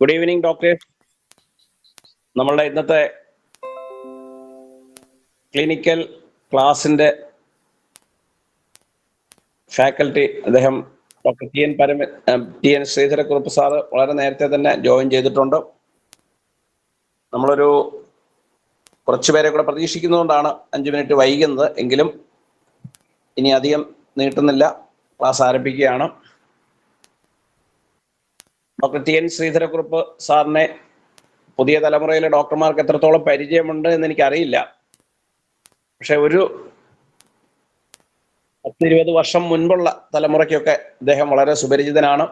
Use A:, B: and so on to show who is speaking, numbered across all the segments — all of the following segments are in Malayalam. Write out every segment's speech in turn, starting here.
A: Good evening doctor. നമ്മളുടെ ഇന്നത്തെ ക്ലിനിക്കൽ ക്ലാസിന്റെ ഫാക്കൽറ്റി അദ്ദേഹം doctor T N Sreedharakurup sir വളരെ നേരത്തെ തന്നെ ജോയിൻ ചെയ്തിട്ടുണ്ട്. നമ്മളൊരു കുറച്ചുപേരെ കൂടെ പ്രതീക്ഷിക്കുന്നതുകൊണ്ടാണ് 5 മിനിറ്റ് വൈകുന്നത്. എങ്കിലും ഇനി അധികം നീട്ടുന്നില്ല, ക്ലാസ് ആരംഭിക്കുകയാണ്. ഡോക്ടർ ടി എൻ ശ്രീധരക്കുറുപ്പ് സാറിനെ പുതിയ തലമുറയിലെ ഡോക്ടർമാർക്ക് എത്രത്തോളം പരിചയമുണ്ട് എന്ന് എനിക്കറിയില്ല. പക്ഷെ ഒരു 10-20 വർഷം മുൻപുള്ള തലമുറയ്ക്കൊക്കെ അദ്ദേഹം വളരെ സുപരിചിതനാണ്.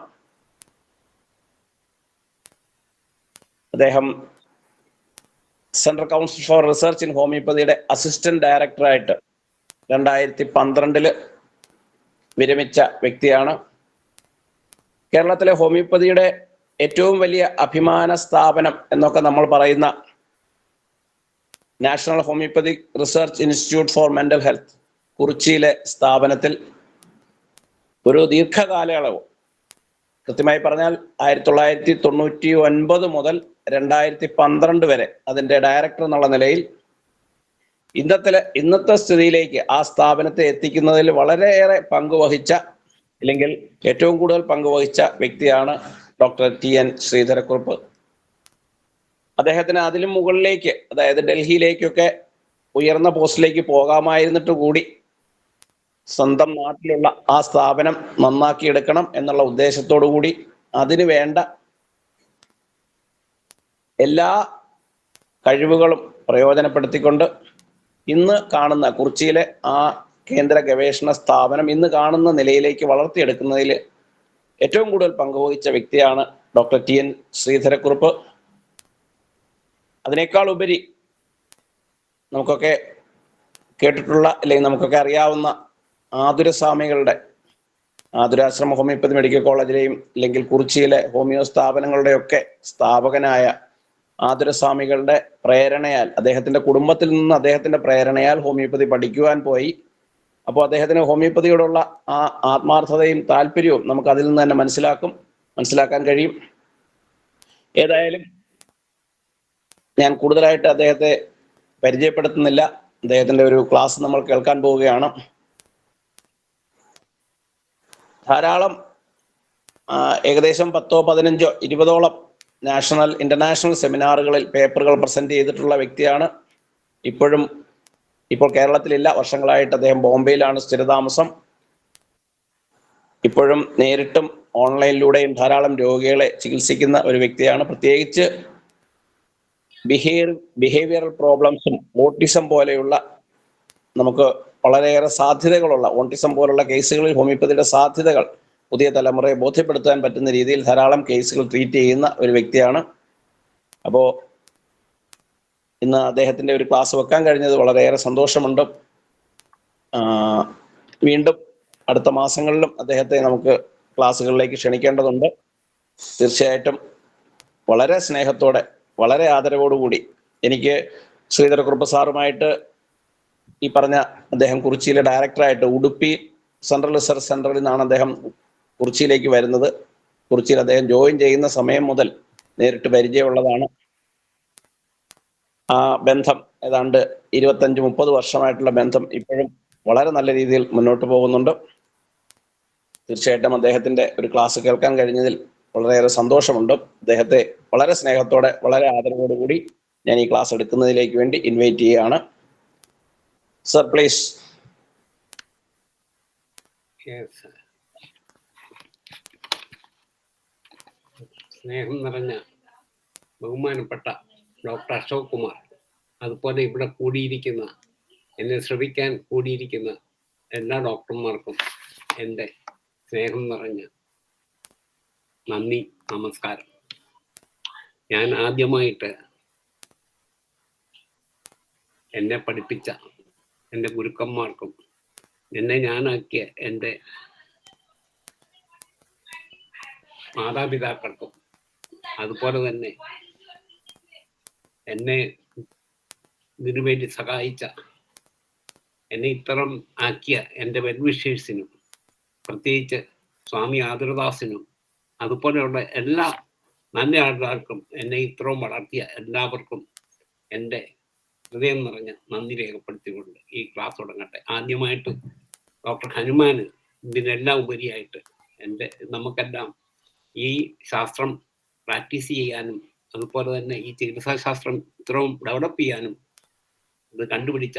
A: അദ്ദേഹം central council for research in ഹോമിയോപ്പതിയുടെ അസിസ്റ്റന്റ് ഡയറക്ടറായിട്ട് 2012 വിരമിച്ച വ്യക്തിയാണ്. കേരളത്തിലെ ഹോമിയോപ്പതിയുടെ ഏറ്റവും വലിയ അഭിമാന സ്ഥാപനം എന്നൊക്കെ നമ്മൾ പറയുന്ന national homoeopathic research institute for mental health കുറിച്ചിയിലെ സ്ഥാപനത്തിൽ ഒരു ദീർഘകാലയളവ്, കൃത്യമായി പറഞ്ഞാൽ 1999 മുതൽ 2012 വരെ അതിൻ്റെ ഡയറക്ടർ എന്നുള്ള നിലയിൽ ഇന്നത്തെ സ്ഥിതിയിലേക്ക് ആ സ്ഥാപനത്തെ എത്തിക്കുന്നതിൽ വളരെയേറെ പങ്കുവഹിച്ച, അല്ലെങ്കിൽ ഏറ്റവും കൂടുതൽ പങ്കുവഹിച്ച വ്യക്തിയാണ് ഡോക്ടർ ടി എൻ ശ്രീധരക്കുറുപ്പ്. അദ്ദേഹത്തിന് അതിലും മുകളിലേക്ക്, അതായത് ഡൽഹിയിലേക്കൊക്കെ ഉയർന്ന പോസ്റ്റിലേക്ക് പോകാമായിരുന്നിട്ട് കൂടി സ്വന്തം നാട്ടിലുള്ള ആ സ്ഥാപനം നന്നാക്കിയെടുക്കണം എന്നുള്ള ഉദ്ദേശത്തോടു കൂടി അതിനു വേണ്ട എല്ലാ കഴിവുകളും പ്രയോജനപ്പെടുത്തിക്കൊണ്ട് ഇന്ന് കാണുന്ന കുറിച്ചിയിലെ ആ കേന്ദ്ര ഗവേഷണ സ്ഥാപനം ഇന്ന് കാണുന്ന നിലയിലേക്ക് വളർത്തിയെടുക്കുന്നതിൽ ഏറ്റവും കൂടുതൽ പങ്കുവഹിച്ച വ്യക്തിയാണ് ഡോക്ടർ ടി എൻ ശ്രീധരക്കുറുപ്പ്. അതിനേക്കാൾ ഉപരി നമുക്കൊക്കെ കേട്ടിട്ടുള്ള, അല്ലെങ്കിൽ നമുക്കൊക്കെ അറിയാവുന്ന ആതുരാശ്രമ ഹോമിയോപ്പതി മെഡിക്കൽ കോളേജിലെയും അല്ലെങ്കിൽ കുറിച്ചിയിലെ ഹോമിയോ സ്ഥാപനങ്ങളുടെയൊക്കെ സ്ഥാപകനായ ആതുരസ്വാമികളുടെ പ്രേരണയാൽ, അദ്ദേഹത്തിന്റെ കുടുംബത്തിൽ നിന്ന് അദ്ദേഹത്തിന്റെ പ്രേരണയാൽ ഹോമിയോപ്പതി പഠിക്കുവാൻ പോയി. അപ്പോൾ അദ്ദേഹത്തിന് ഹോമിയോപ്പതിയോടുള്ള ആ ആത്മാർത്ഥതയും താല്പര്യവും നമുക്ക് അതിൽ നിന്ന് തന്നെ മനസ്സിലാക്കാൻ കഴിയും. ഏതായാലും ഞാൻ കൂടുതലായിട്ട് അദ്ദേഹത്തെ പരിചയപ്പെടുത്തുന്നില്ല. അദ്ദേഹത്തിന്റെ ഒരു ക്ലാസ് നമ്മൾ കേൾക്കാൻ പോവുകയാണ്. ധാരാളം ഏകദേശം 10, 15, 20ഓളം നാഷണൽ ഇന്റർനാഷണൽ സെമിനാറുകളിൽ പേപ്പറുകൾ പ്രസന്റ് ചെയ്തിട്ടുള്ള വ്യക്തിയാണ്. ഇപ്പോൾ കേരളത്തിലില്ല, വർഷങ്ങളായിട്ട് അദ്ദേഹം ബോംബെയിലാണ് സ്ഥിരതാമസം. ഇപ്പോഴും നേരിട്ടും ഓൺലൈനിലൂടെയും ധാരാളം രോഗികളെ ചികിത്സിക്കുന്ന ഒരു വ്യക്തിയാണ്. പ്രത്യേകിച്ച് ബിഹേവിയറൽ പ്രോബ്ലംസും ഓട്ടിസം പോലെയുള്ള, നമുക്ക് വളരെയേറെ സാധ്യതകളുള്ള ഓട്ടിസം പോലുള്ള കേസുകളിൽ ഹോമിയോപ്പതിയുടെ സാധ്യതകൾ പുതിയ തലമുറയെ ബോധ്യപ്പെടുത്താൻ പറ്റുന്ന രീതിയിൽ ധാരാളം കേസുകൾ ട്രീറ്റ് ചെയ്യുന്ന ഒരു വ്യക്തിയാണ്. അപ്പോൾ ഇന്ന് അദ്ദേഹത്തിന്റെ ഒരു ക്ലാസ് വെക്കാൻ കഴിഞ്ഞത് വളരെയേറെ സന്തോഷമുണ്ട്. വീണ്ടും അടുത്ത മാസങ്ങളിലും അദ്ദേഹത്തെ നമുക്ക് ക്ലാസ്സുകളിലേക്ക് ക്ഷണിക്കേണ്ടതുണ്ട്. തീർച്ചയായിട്ടും വളരെ സ്നേഹത്തോടെ, വളരെ ആദരവോടുകൂടി എനിക്ക് ശ്രീധരക്കുറുപ്പ് സാറുമായിട്ട് ഈ പറഞ്ഞ അദ്ദേഹം കുറിച്ചിയിലെ ഡയറക്ടറായിട്ട് ഉടുപ്പി സെൻട്രൽ റിസർച്ച് സെന്ററിൽ നിന്നാണ് അദ്ദേഹം കുറിച്ചിയിലേക്ക് വരുന്നത്. കുറിച്ചിയിൽ അദ്ദേഹം ജോയിൻ ചെയ്യുന്ന സമയം മുതൽ നേരിട്ട് പരിചയമുള്ളതാണ്. ആ ബന്ധം ഏതാണ്ട് 25-30 വർഷമായിട്ടുള്ള ബന്ധം ഇപ്പോഴും വളരെ നല്ല രീതിയിൽ മുന്നോട്ട് പോകുന്നുണ്ട്. തീർച്ചയായിട്ടും അദ്ദേഹത്തിന്റെ ഒരു ക്ലാസ് കേൾക്കാൻ കഴിഞ്ഞതിൽ വളരെയേറെ സന്തോഷമുണ്ട്. അദ്ദേഹത്തെ വളരെ സ്നേഹത്തോടെ, വളരെ ആദരവോടുകൂടി ഞാൻ ഈ ക്ലാസ് എടുക്കുന്നതിലേക്ക് വേണ്ടി ഇൻവൈറ്റ് ചെയ്യുകയാണ്. Sir, please.
B: സ്നേഹം നിറഞ്ഞ ബഹുമാനപ്പെട്ട ഡോക്ടർ അശോക് കുമാർ, അതുപോലെ ഇവിടെ കൂടിയിരിക്കുന്ന, എന്നെ ശ്രമിക്കാൻ കൂടിയിരിക്കുന്ന എല്ലാ ഡോക്ടർമാർക്കും എൻ്റെ സ്നേഹം നിറഞ്ഞ നന്ദി, നമസ്കാരം. ഞാൻ ആദ്യമായിട്ട് എന്നെ പഠിപ്പിച്ച എൻ്റെ ഗുരുക്കന്മാർക്കും എന്നെ ഞാനാക്കിയ എൻ്റെ മാതാപിതാക്കൾക്കും, അതുപോലെ തന്നെ എന്നെ ഇതിനുവേണ്ടി സഹായിച്ച, എന്നെ ഇത്തരം ആക്കിയ എൻ്റെ വെൽവിഷേഴ്സിനും, പ്രത്യേകിച്ച് സ്വാമി ആദരദാസിനും, അതുപോലെയുള്ള എല്ലാ നല്ല ആൾക്കാർക്കും എന്നെ ഇത്രയും വളർത്തിയ എല്ലാവർക്കും എൻ്റെ ഹൃദയം നിറഞ്ഞ നന്ദി രേഖപ്പെടുത്തിക്കൊണ്ട് ഈ ക്ലാസ് തുടങ്ങട്ടെ. ആദ്യമായിട്ട് ഡോക്ടർ ഹനുമാന് ഇതിനെല്ലാം ഉപരിയായിട്ട് നമുക്കെല്ലാം ഈ ശാസ്ത്രം പ്രാക്ടീസ് ചെയ്യാനും അതുപോലെ തന്നെ ഈ ചികിത്സാശാസ്ത്രം ഇത്രയും ഡെവലപ്പ് ചെയ്യാനും ഇത് കണ്ടുപിടിച്ച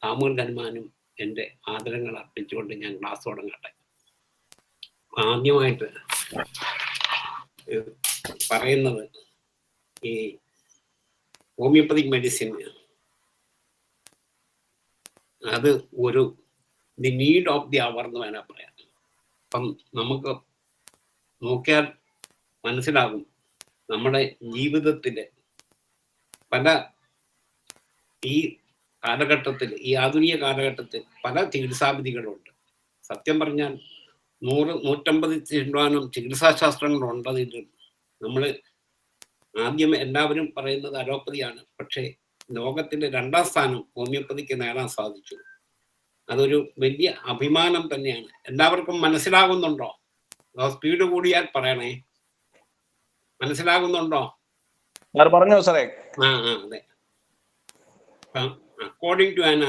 B: സാമുവൽ ഹനുമാനും എൻ്റെ ആദരങ്ങൾ അർപ്പിച്ചുകൊണ്ട് ഞാൻ ക്ലാസ് തുടങ്ങട്ടെ. ആദ്യമായിട്ട് പറയുന്നത് ഈ ഹോമിയോപ്പതിക് മെഡിസിൻ അത് ഒരു ദി നീഡ് ഓഫ് ദി അവർ എന്ന് വേണം പറയാം. അപ്പം നമുക്ക് നോക്കിയാൽ മനസ്സിലാകും നമ്മുടെ ജീവിതത്തിലെ പല ഈ കാലഘട്ടത്തിൽ, ഈ ആധുനിക കാലഘട്ടത്തിൽ പല ചികിത്സാവിധികളുണ്ട്. സത്യം പറഞ്ഞാൽ 100-150 ചികിത്സാശാസ്ത്രങ്ങളുണ്ടതിൽ. നമ്മൾ ആദ്യം എല്ലാവരും പറയുന്നത് അലോപ്പതിയാണ്, പക്ഷേ ലോകത്തിന്റെ 2ാം സ്ഥാനം ഹോമിയോപ്പതിക്ക് നേടാൻ സാധിച്ചു. അതൊരു വലിയ അഭിമാനം തന്നെയാണ്. എല്ലാവർക്കും മനസ്സിലാകുന്നുണ്ടോ? സ്പീഡ് കൂടിയാൽ പറയണേ. മനസ്സിലാകുന്നുണ്ടോ?
A: പറഞ്ഞോ സാറേ.
B: അതെ. According to an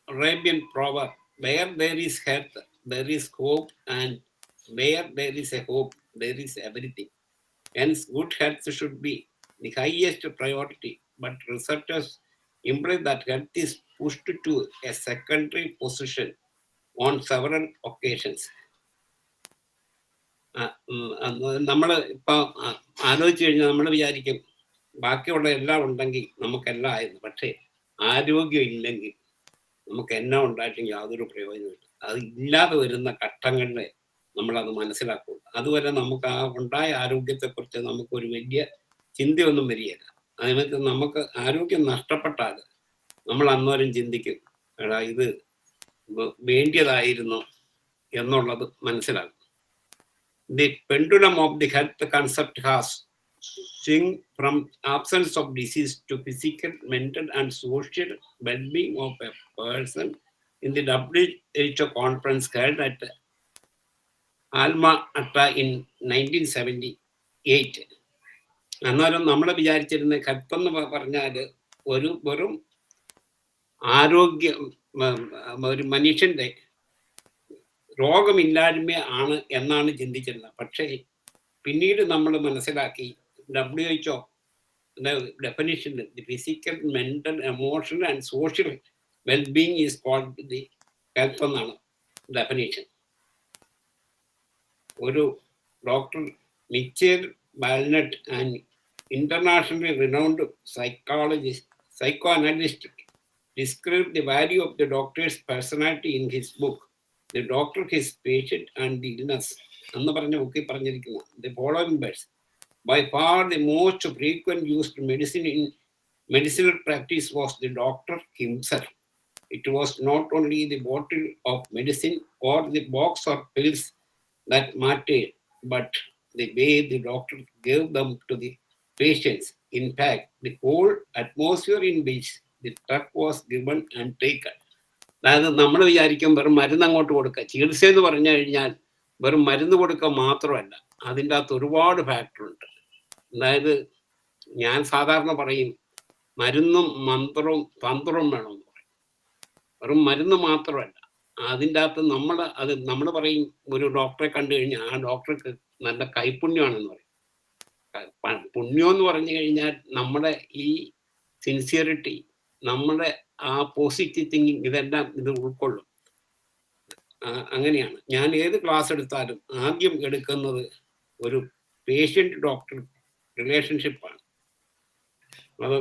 B: Arabian proverb, where there is health, there is hope, and where there is a hope, there is everything. Hence, good health should be the highest priority, but researchers imply that health is pushed to a secondary position on several occasions. നമ്മൾ ഇപ്പം ആലോചിച്ച് കഴിഞ്ഞാൽ നമ്മൾ വിചാരിക്കും ബാക്കിയുള്ള എല്ലാം ഉണ്ടെങ്കിൽ നമുക്കെല്ലാം ആയിരുന്നു. പക്ഷേ ആരോഗ്യം ഇല്ലെങ്കിൽ നമുക്ക് എല്ലാം ഉണ്ടായിട്ടും യാതൊരു പ്രയോജനമില്ല. അത് ഇല്ലാതെ വരുന്ന ഘട്ടങ്ങളിലെ നമ്മളത് മനസ്സിലാക്കും. അതുവരെ നമുക്ക് ആ ഉണ്ടായ ആരോഗ്യത്തെക്കുറിച്ച് നമുക്കൊരു വലിയ ചിന്തയൊന്നും വരികയില്ല. അതിനകത്ത് നമുക്ക് ആരോഗ്യം നഷ്ടപ്പെട്ടാൽ നമ്മൾ അന്നേരം ചിന്തിക്കും, എടാ ഇത് വേണ്ടിയതായിരുന്നു എന്നുള്ളത് മനസ്സിലാകും. The pendulum of the health concept has swung from absence of disease to physical, mental, and social well-being of a person in the WHO conference held at Alma Ata in 1978. അന്നേരം നമ്മൾ വിചാരിച്ചിരുന്ന ഹെൽത്ത് എന്ന് പറഞ്ഞാൽ വെറും ആരോഗ്യം, ഒരു മനുഷ്യന്റെ രോഗമില്ലായ്മ ആണ് എന്നാണ് ചിന്തിച്ചിരുന്നത്. പക്ഷേ പിന്നീട് നമ്മൾ മനസ്സിലാക്കി WHO definition, the physical, mental, emotional and social well-being is called the health എന്നാണ് ഡെഫിനിഷൻ. ഒരു doctor Michael Balint, and internationally renowned psychoanalyst, described the value of the doctor's personality in his book The Doctor, His Patient and the Illness എന്ന് പറഞ്ഞ ബുക്കിൽ പറഞ്ഞിരിക്കുന്നു. The following words: by far the most frequent used medicine in medicinal practice was the doctor himself. It was not only the bottle of medicine or the box of pills that mattered, but the way the doctor gave them to the patients. In fact, the whole atmosphere in which the drug was given and taken. അതായത് നമ്മൾ വിചാരിക്കും വെറും മരുന്ന് അങ്ങോട്ട് കൊടുക്കുക. ചികിത്സ എന്ന് പറഞ്ഞു കഴിഞ്ഞാൽ വെറും മരുന്ന് കൊടുക്കുക മാത്രമല്ല, അതിൻ്റെ അകത്ത് ഒരുപാട് ഫാക്ടറുണ്ട്. അതായത് ഞാൻ സാധാരണ പറയും മരുന്നും മന്ത്രവും തന്ത്രവും വേണമെന്ന് പറയും. വെറും മരുന്ന് മാത്രമല്ല, അതിൻ്റെ അകത്ത് നമ്മൾ പറയും ഒരു ഡോക്ടറെ കണ്ടു കഴിഞ്ഞാൽ ആ ഡോക്ടർക്ക് നല്ല കൈപുണ്യമാണെന്ന് പറയും. പുണ്യം എന്ന് പറഞ്ഞു കഴിഞ്ഞാൽ നമ്മുടെ ഈ സിൻസിയറിറ്റി, നമ്മുടെ ആ പോസിറ്റീവ് തിങ്കിങ്, ഇതെല്ലാം ഇത് ഉൾക്കൊള്ളും. അങ്ങനെയാണ് ഞാൻ ഏത് ക്ലാസ് എടുത്താലും ആദ്യം എടുക്കുന്നത് ഒരു പേഷ്യൻ്റ് ഡോക്ടർ റിലേഷൻഷിപ്പാണ്. അത്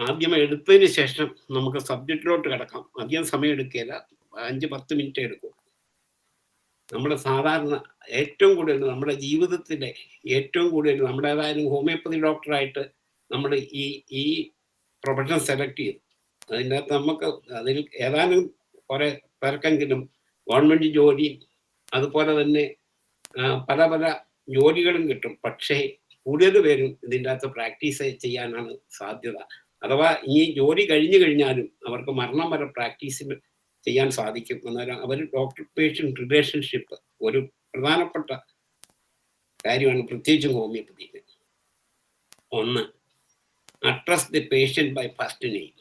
B: ആദ്യം എടുത്തതിന് ശേഷം നമുക്ക് സബ്ജക്റ്റിലോട്ട് കിടക്കാം. അധികം സമയം എടുക്കുകയില്ല, 5-10 മിനിറ്റ് എടുക്കും. നമ്മൾ സാധാരണ ഏറ്റവും കൂടുതൽ നമ്മുടെ ജീവിതത്തിലെ ഏറ്റവും കൂടുതൽ നമ്മുടേതായാലും ഹോമിയോപ്പതി ഡോക്ടറായിട്ട് നമ്മൾ ഈ പ്രൊഫഷൻ സെലക്ട് ചെയ്തു. അതിൻ്റെ അകത്ത് നമുക്ക് അതിൽ ഏതാനും കുറെ പേർക്കെങ്കിലും ഗവൺമെൻറ് ജോലി അതുപോലെ തന്നെ പല പല ജോലികളും കിട്ടും. പക്ഷേ കൂടുതൽ പേരും ഇതിൻ്റെ അകത്ത് പ്രാക്ടീസ് ചെയ്യാനാണ് സാധ്യത. അഥവാ ഈ ജോലി കഴിഞ്ഞു കഴിഞ്ഞാലും അവർക്ക് മരണം വരെ പ്രാക്ടീസ് ചെയ്യാൻ സാധിക്കും. അന്നേരം അവർ ഡോക്ടർ പേഷ്യൻ്റ് റിലേഷൻഷിപ്പ് ഒരു പ്രധാനപ്പെട്ട കാര്യമാണ്, പ്രത്യേകിച്ചും ഹോമിയോപ്പതിയിൽ. ഒന്ന്, address the patient by first name.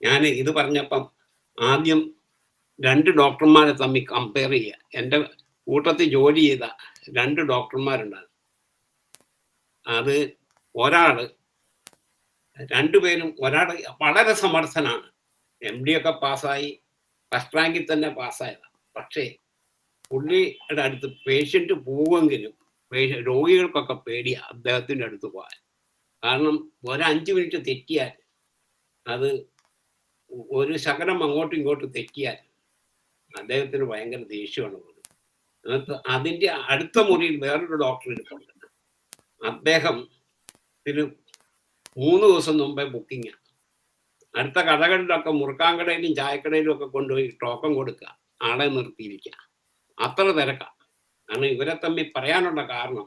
B: ഞാൻ ഇത് പറഞ്ഞപ്പം ആദ്യം 2 ഡോക്ടർമാരെ തമ്മിൽ കമ്പയർ ചെയ്യുക. എൻ്റെ കൂട്ടത്തിൽ ജോലി ചെയ്ത 2 ഡോക്ടർമാരുണ്ടാകും. അത് രണ്ടുപേരും, ഒരാൾ വളരെ സമർത്ഥനാണ്, MD ഒക്കെ പാസ്സായി, ഫസ്റ്റ് റാങ്കിൽ തന്നെ പാസ്സായതാണ്. പക്ഷേ പുള്ളിയുടെ അടുത്ത് പേഷ്യൻ്റ് പോവുമെങ്കിലും രോഗികൾക്കൊക്കെ പേടിയാണ് അദ്ദേഹത്തിൻ്റെ അടുത്ത് പോകാൻ. കാരണം 5 മിനിറ്റ് തെറ്റിയാൽ, അത് ഒരു ശകലം അങ്ങോട്ടും ഇങ്ങോട്ടും തെറ്റിയാൽ അദ്ദേഹത്തിന് ഭയങ്കര ദേഷ്യമാണ്. അതിൻ്റെ അടുത്ത മുറിയിൽ വേറൊരു ഡോക്ടർ ഇരിപ്പുണ്ട്. അദ്ദേഹത്തിന് 3 ദിവസം മുമ്പേ ബുക്കിംഗ്. അടുത്ത കടകളിലൊക്കെ, മുറുക്കാൻകടയിലും ചായക്കടയിലും ഒക്കെ കൊണ്ടുപോയി ടോക്കൺ കൊടുക്കുക, ആളെ നിർത്തിയിരിക്കുക. അത്ര തിരക്കാണ്. കാരണം ഇവരെ തമ്മിൽ പറയാനുള്ള കാരണം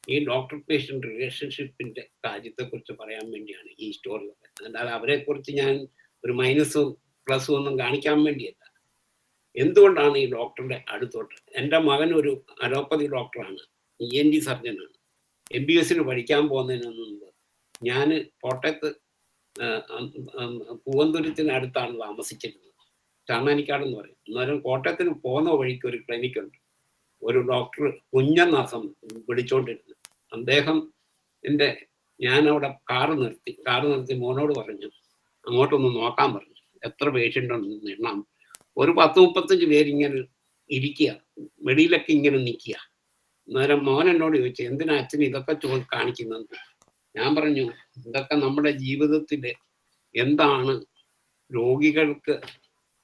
B: ഈ ഡോക്ടർ പേഷ്യൻ്റ് റിലേഷൻഷിപ്പിൻ്റെ കാര്യത്തെക്കുറിച്ച് പറയാൻ വേണ്ടിയാണ് ഈ സ്റ്റോറി. അല്ലാതെ അവരെക്കുറിച്ച് ഞാൻ ഒരു മൈനസും പ്ലസും ഒന്നും കാണിക്കാൻ വേണ്ടിയല്ല. എന്തുകൊണ്ടാണ് ഈ ഡോക്ടറുടെ അടുത്തോട്ട്? എൻ്റെ മകൻ ഒരു അലോപ്പതി ഡോക്ടറാണ്, ENT സർജനാണ്. MBBS പഠിക്കാൻ പോകുന്നതിന് മുമ്പ് ഞാൻ കോട്ടയത്ത് പൂവന്തുരത്തിന് അടുത്താണ് താമസിച്ചിരുന്നത്, ചാണാനിക്കാട് എന്ന് പറയും. അന്നേരം കോട്ടയത്തിന് പോകുന്ന വഴിക്ക് ഒരു ക്ലിനിക്കുണ്ട്. ഒരു ഡോക്ടർ കുഞ്ഞനാസം വിളിച്ചോണ്ടിരുന്നു. ഞാൻ അവിടെ കാറ് നിർത്തി മോനോട് പറഞ്ഞു, അങ്ങോട്ടൊന്ന് നോക്കാൻ പറഞ്ഞു, എത്ര പേഷ്യൻ്റ് ഉണ്ടെന്ന് എണ്ണാം. ഒരു 10-35 പേരിങ്ങനെ ഇരിക്കുക, വെളിയിലൊക്കെ ഇങ്ങനെ നിൽക്കുക. അന്നേരം മോൻ എന്നോട് ചോദിച്ചു, എന്തിനാ അച്ഛൻ ഇതൊക്കെ കാണിക്കുന്നത്? ഞാൻ പറഞ്ഞു, ഇതൊക്കെ നമ്മുടെ ജീവിതത്തിൽ എന്താണ് രോഗികൾക്ക്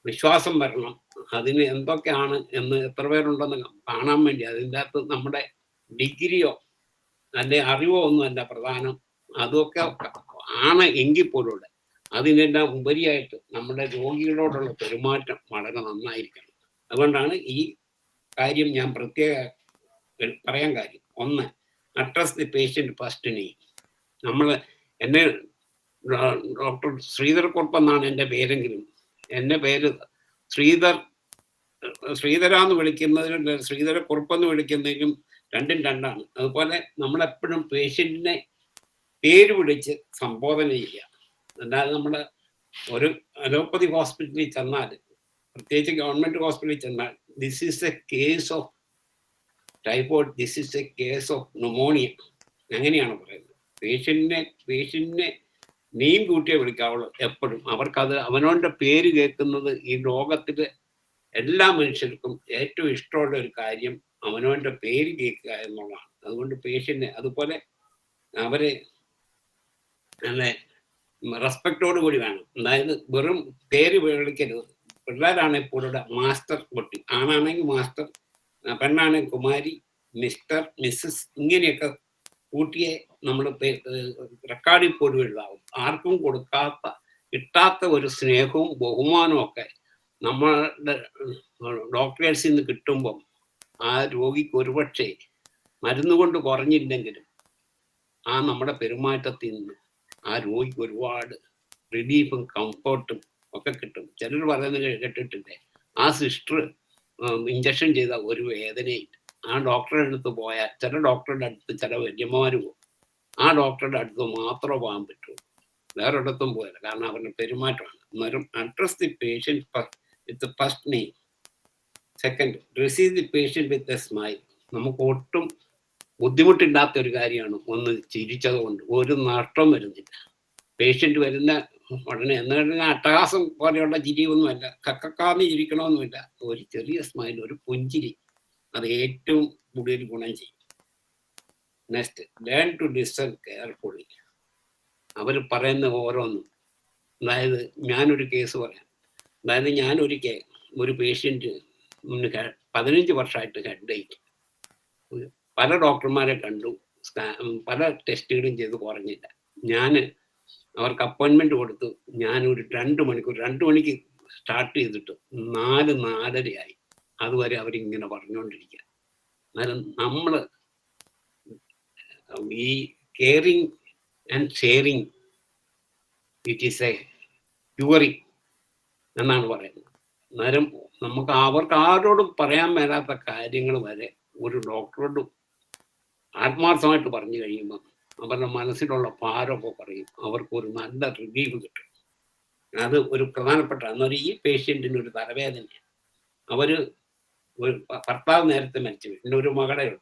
B: വിശ്വാസം വരണം, അതിന് എന്തൊക്കെയാണ് എന്ന് എത്ര പേരുണ്ടെന്ന് കാണാൻ വേണ്ടി. അതിൻ്റെ അകത്ത് നമ്മുടെ ഡിഗ്രിയോ അല്ലെ അറിവോ ഒന്നുമല്ല പ്രധാനം, അതൊക്കെ ആണ് എങ്കിൽ പോലും അതിനെല്ലാം ഉപരിയായിട്ട് നമ്മുടെ രോഗികളോടുള്ള പെരുമാറ്റം വളരെ നന്നായിരിക്കണം. അതുകൊണ്ടാണ് ഈ കാര്യം ഞാൻ പ്രത്യേകം പറയാൻ കാര്യം. ഒന്ന്, address the patient first name. എന്നെ ഡോക്ടർ ശ്രീധർ കുറുപ്പ് എന്നാണ് എൻ്റെ പേരെങ്കിലും എൻ്റെ പേര് ശ്രീധരാന്ന് വിളിക്കുന്നതിനും ശ്രീധര കുറുപ്പെന്ന് വിളിക്കുന്നതിനും രണ്ടും രണ്ടാണ്. അതുപോലെ നമ്മളെപ്പോഴും പേഷ്യൻറ്റിനെ പേര് വിളിച്ച് സംബോധന ചെയ്യുക. അല്ലാതെ നമ്മൾ ഒരു അലോപ്പതി ഹോസ്പിറ്റലിൽ ചെന്നാൽ, പ്രത്യേകിച്ച് ഗവൺമെൻറ് ഹോസ്പിറ്റലിൽ ചെന്നാൽ, this is A case of typhoid, this is A case of pneumonia, അങ്ങനെയാണ് പറയുന്നത്. പേഷ്യൻറ്റിനെ നെയിം കൂട്ടിയേ വിളിക്കാവുള്ളൂ എപ്പോഴും. അവർക്കത് അവനവൻ്റെ പേര് കേൾക്കുന്നത് ഈ ലോകത്തിലെ എല്ലാ മനുഷ്യർക്കും ഏറ്റവും ഇഷ്ടമുള്ള ഒരു കാര്യം അവനവൻ്റെ പേര് കേൾക്കുക എന്നുള്ളതാണ്. അതുകൊണ്ട് പേഷ്യൻ്റ് അതുപോലെ അവരെ നല്ല റെസ്പെക്റ്റോട് കൂടി വേണം. അതായത് വെറും പേര് വിളിക്കരുത്. പിള്ളേരാണെങ്കിൽ കൂടെ മാസ്റ്റർ കൊട്ടി, ആണാണെങ്കിൽ മാസ്റ്റർ, പെണ്ണാണെങ്കിൽ കുമാരി, മിസ്റ്റർ, മിസ്സസ്, ഇങ്ങനെയൊക്കെ കൂട്ടിയെ നമ്മൾ റെക്കോർഡിൽ പോലും എഴുതാവും. ആർക്കും കിട്ടാത്ത ഒരു സ്നേഹവും ബഹുമാനവും ഒക്കെ നമ്മളുടെ ഡോക്ടേഴ്സിൽ നിന്ന് കിട്ടുമ്പം ആ രോഗിക്ക് ഒരുപക്ഷെ മരുന്ന് കൊണ്ട് കുറഞ്ഞില്ലെങ്കിലും നമ്മുടെ പെരുമാറ്റത്തിൽ നിന്ന് ആ രോഗിക്ക് ഒരുപാട് റിലീഫും കംഫർട്ടും ഒക്കെ കിട്ടും. ചിലർ പറയുന്നത് കേട്ടിട്ടില്ലേ, ആ സിസ്റ്റർ ഇഞ്ചക്ഷൻ ചെയ്ത ഒരു വേദനയില്ല. ആ ഡോക്ടറുടെ അടുത്ത് പോയാൽ, ചില ഡോക്ടറുടെ അടുത്ത് ചില വല്യമ്മമാർ പോകും, ആ ഡോക്ടറുടെ അടുത്ത് മാത്രമേ പോകാൻ പറ്റുള്ളൂ, വേറൊരിടത്തും പോയില്ല. കാരണം അവരുടെ പെരുമാറ്റമാണ്. അന്നേരം address the patient with first name. Second, receive the patient with a smile. നമുക്ക് ഒട്ടും ബുദ്ധിമുട്ടില്ലാത്ത ഒരു കാര്യമാണ് ഒന്ന് ചിരിച്ചത് കൊണ്ട് ഒരു നഷ്ടം വരുന്നില്ല. പേഷ്യൻ്റ് വരുന്ന ഉടനെ എന്ന് അട്ടഹാസം പോലെയുള്ള ചിരിയൊന്നുമല്ല, കക്കക്കാന്ന് ചിരിക്കണമെന്നുമില്ല, ഒരു ചെറിയ സ്മൈൽ, ഒരു പുഞ്ചിരി, അത് ഏറ്റവും കൂടുതൽ ഗുണം ചെയ്യും. Next, learn to listen carefully. അവർ പറയുന്ന ഓരോന്നും, അതായത് ഞാനൊരു കേസ് പറയാം. അതായത് ഒരു പേഷ്യൻ്റ് 15 വർഷമായിട്ട് ഹെഡേക്ക്, പല ഡോക്ടർമാരെ കണ്ടു, പല ടെസ്റ്റുകളും ചെയ്ത് കുറഞ്ഞില്ല. ഞാൻ അവർക്ക് അപ്പോയിൻമെൻറ്റ് കൊടുത്തു. ഞാനൊരു 2 മണിക്ക് സ്റ്റാർട്ട് ചെയ്തിട്ട് 4-4:30 അതുവരെ അവരിങ്ങനെ പറഞ്ഞുകൊണ്ടിരിക്കുക. അന്നേരം നമ്മൾ ഈ caring and sharing it is A curing എന്നാണ് പറയുന്നത്. അന്നേരം നമുക്ക് അവർക്ക് ആരോടും പറയാൻ മേലാത്ത കാര്യങ്ങൾ വരെ ഒരു ഡോക്ടറോട് ആത്മാർത്ഥമായിട്ട് പറഞ്ഞു കഴിയുമ്പോൾ അവരുടെ മനസ്സിലുള്ള ഭാരമൊക്കെ പറയും, അവർക്കൊരു നല്ല റിലീഫ് കിട്ടും. അത് ഒരു പ്രധാനപ്പെട്ട എന്നൊരു ഈ പേഷ്യൻറ്റിന് ഒരു തലവേദനയാണ്. അവര് ഒരു ഭർത്താവ് നേരത്തെ മരിച്ചു, പിന്നെ ഒരു മകളെ ഉള്ളു.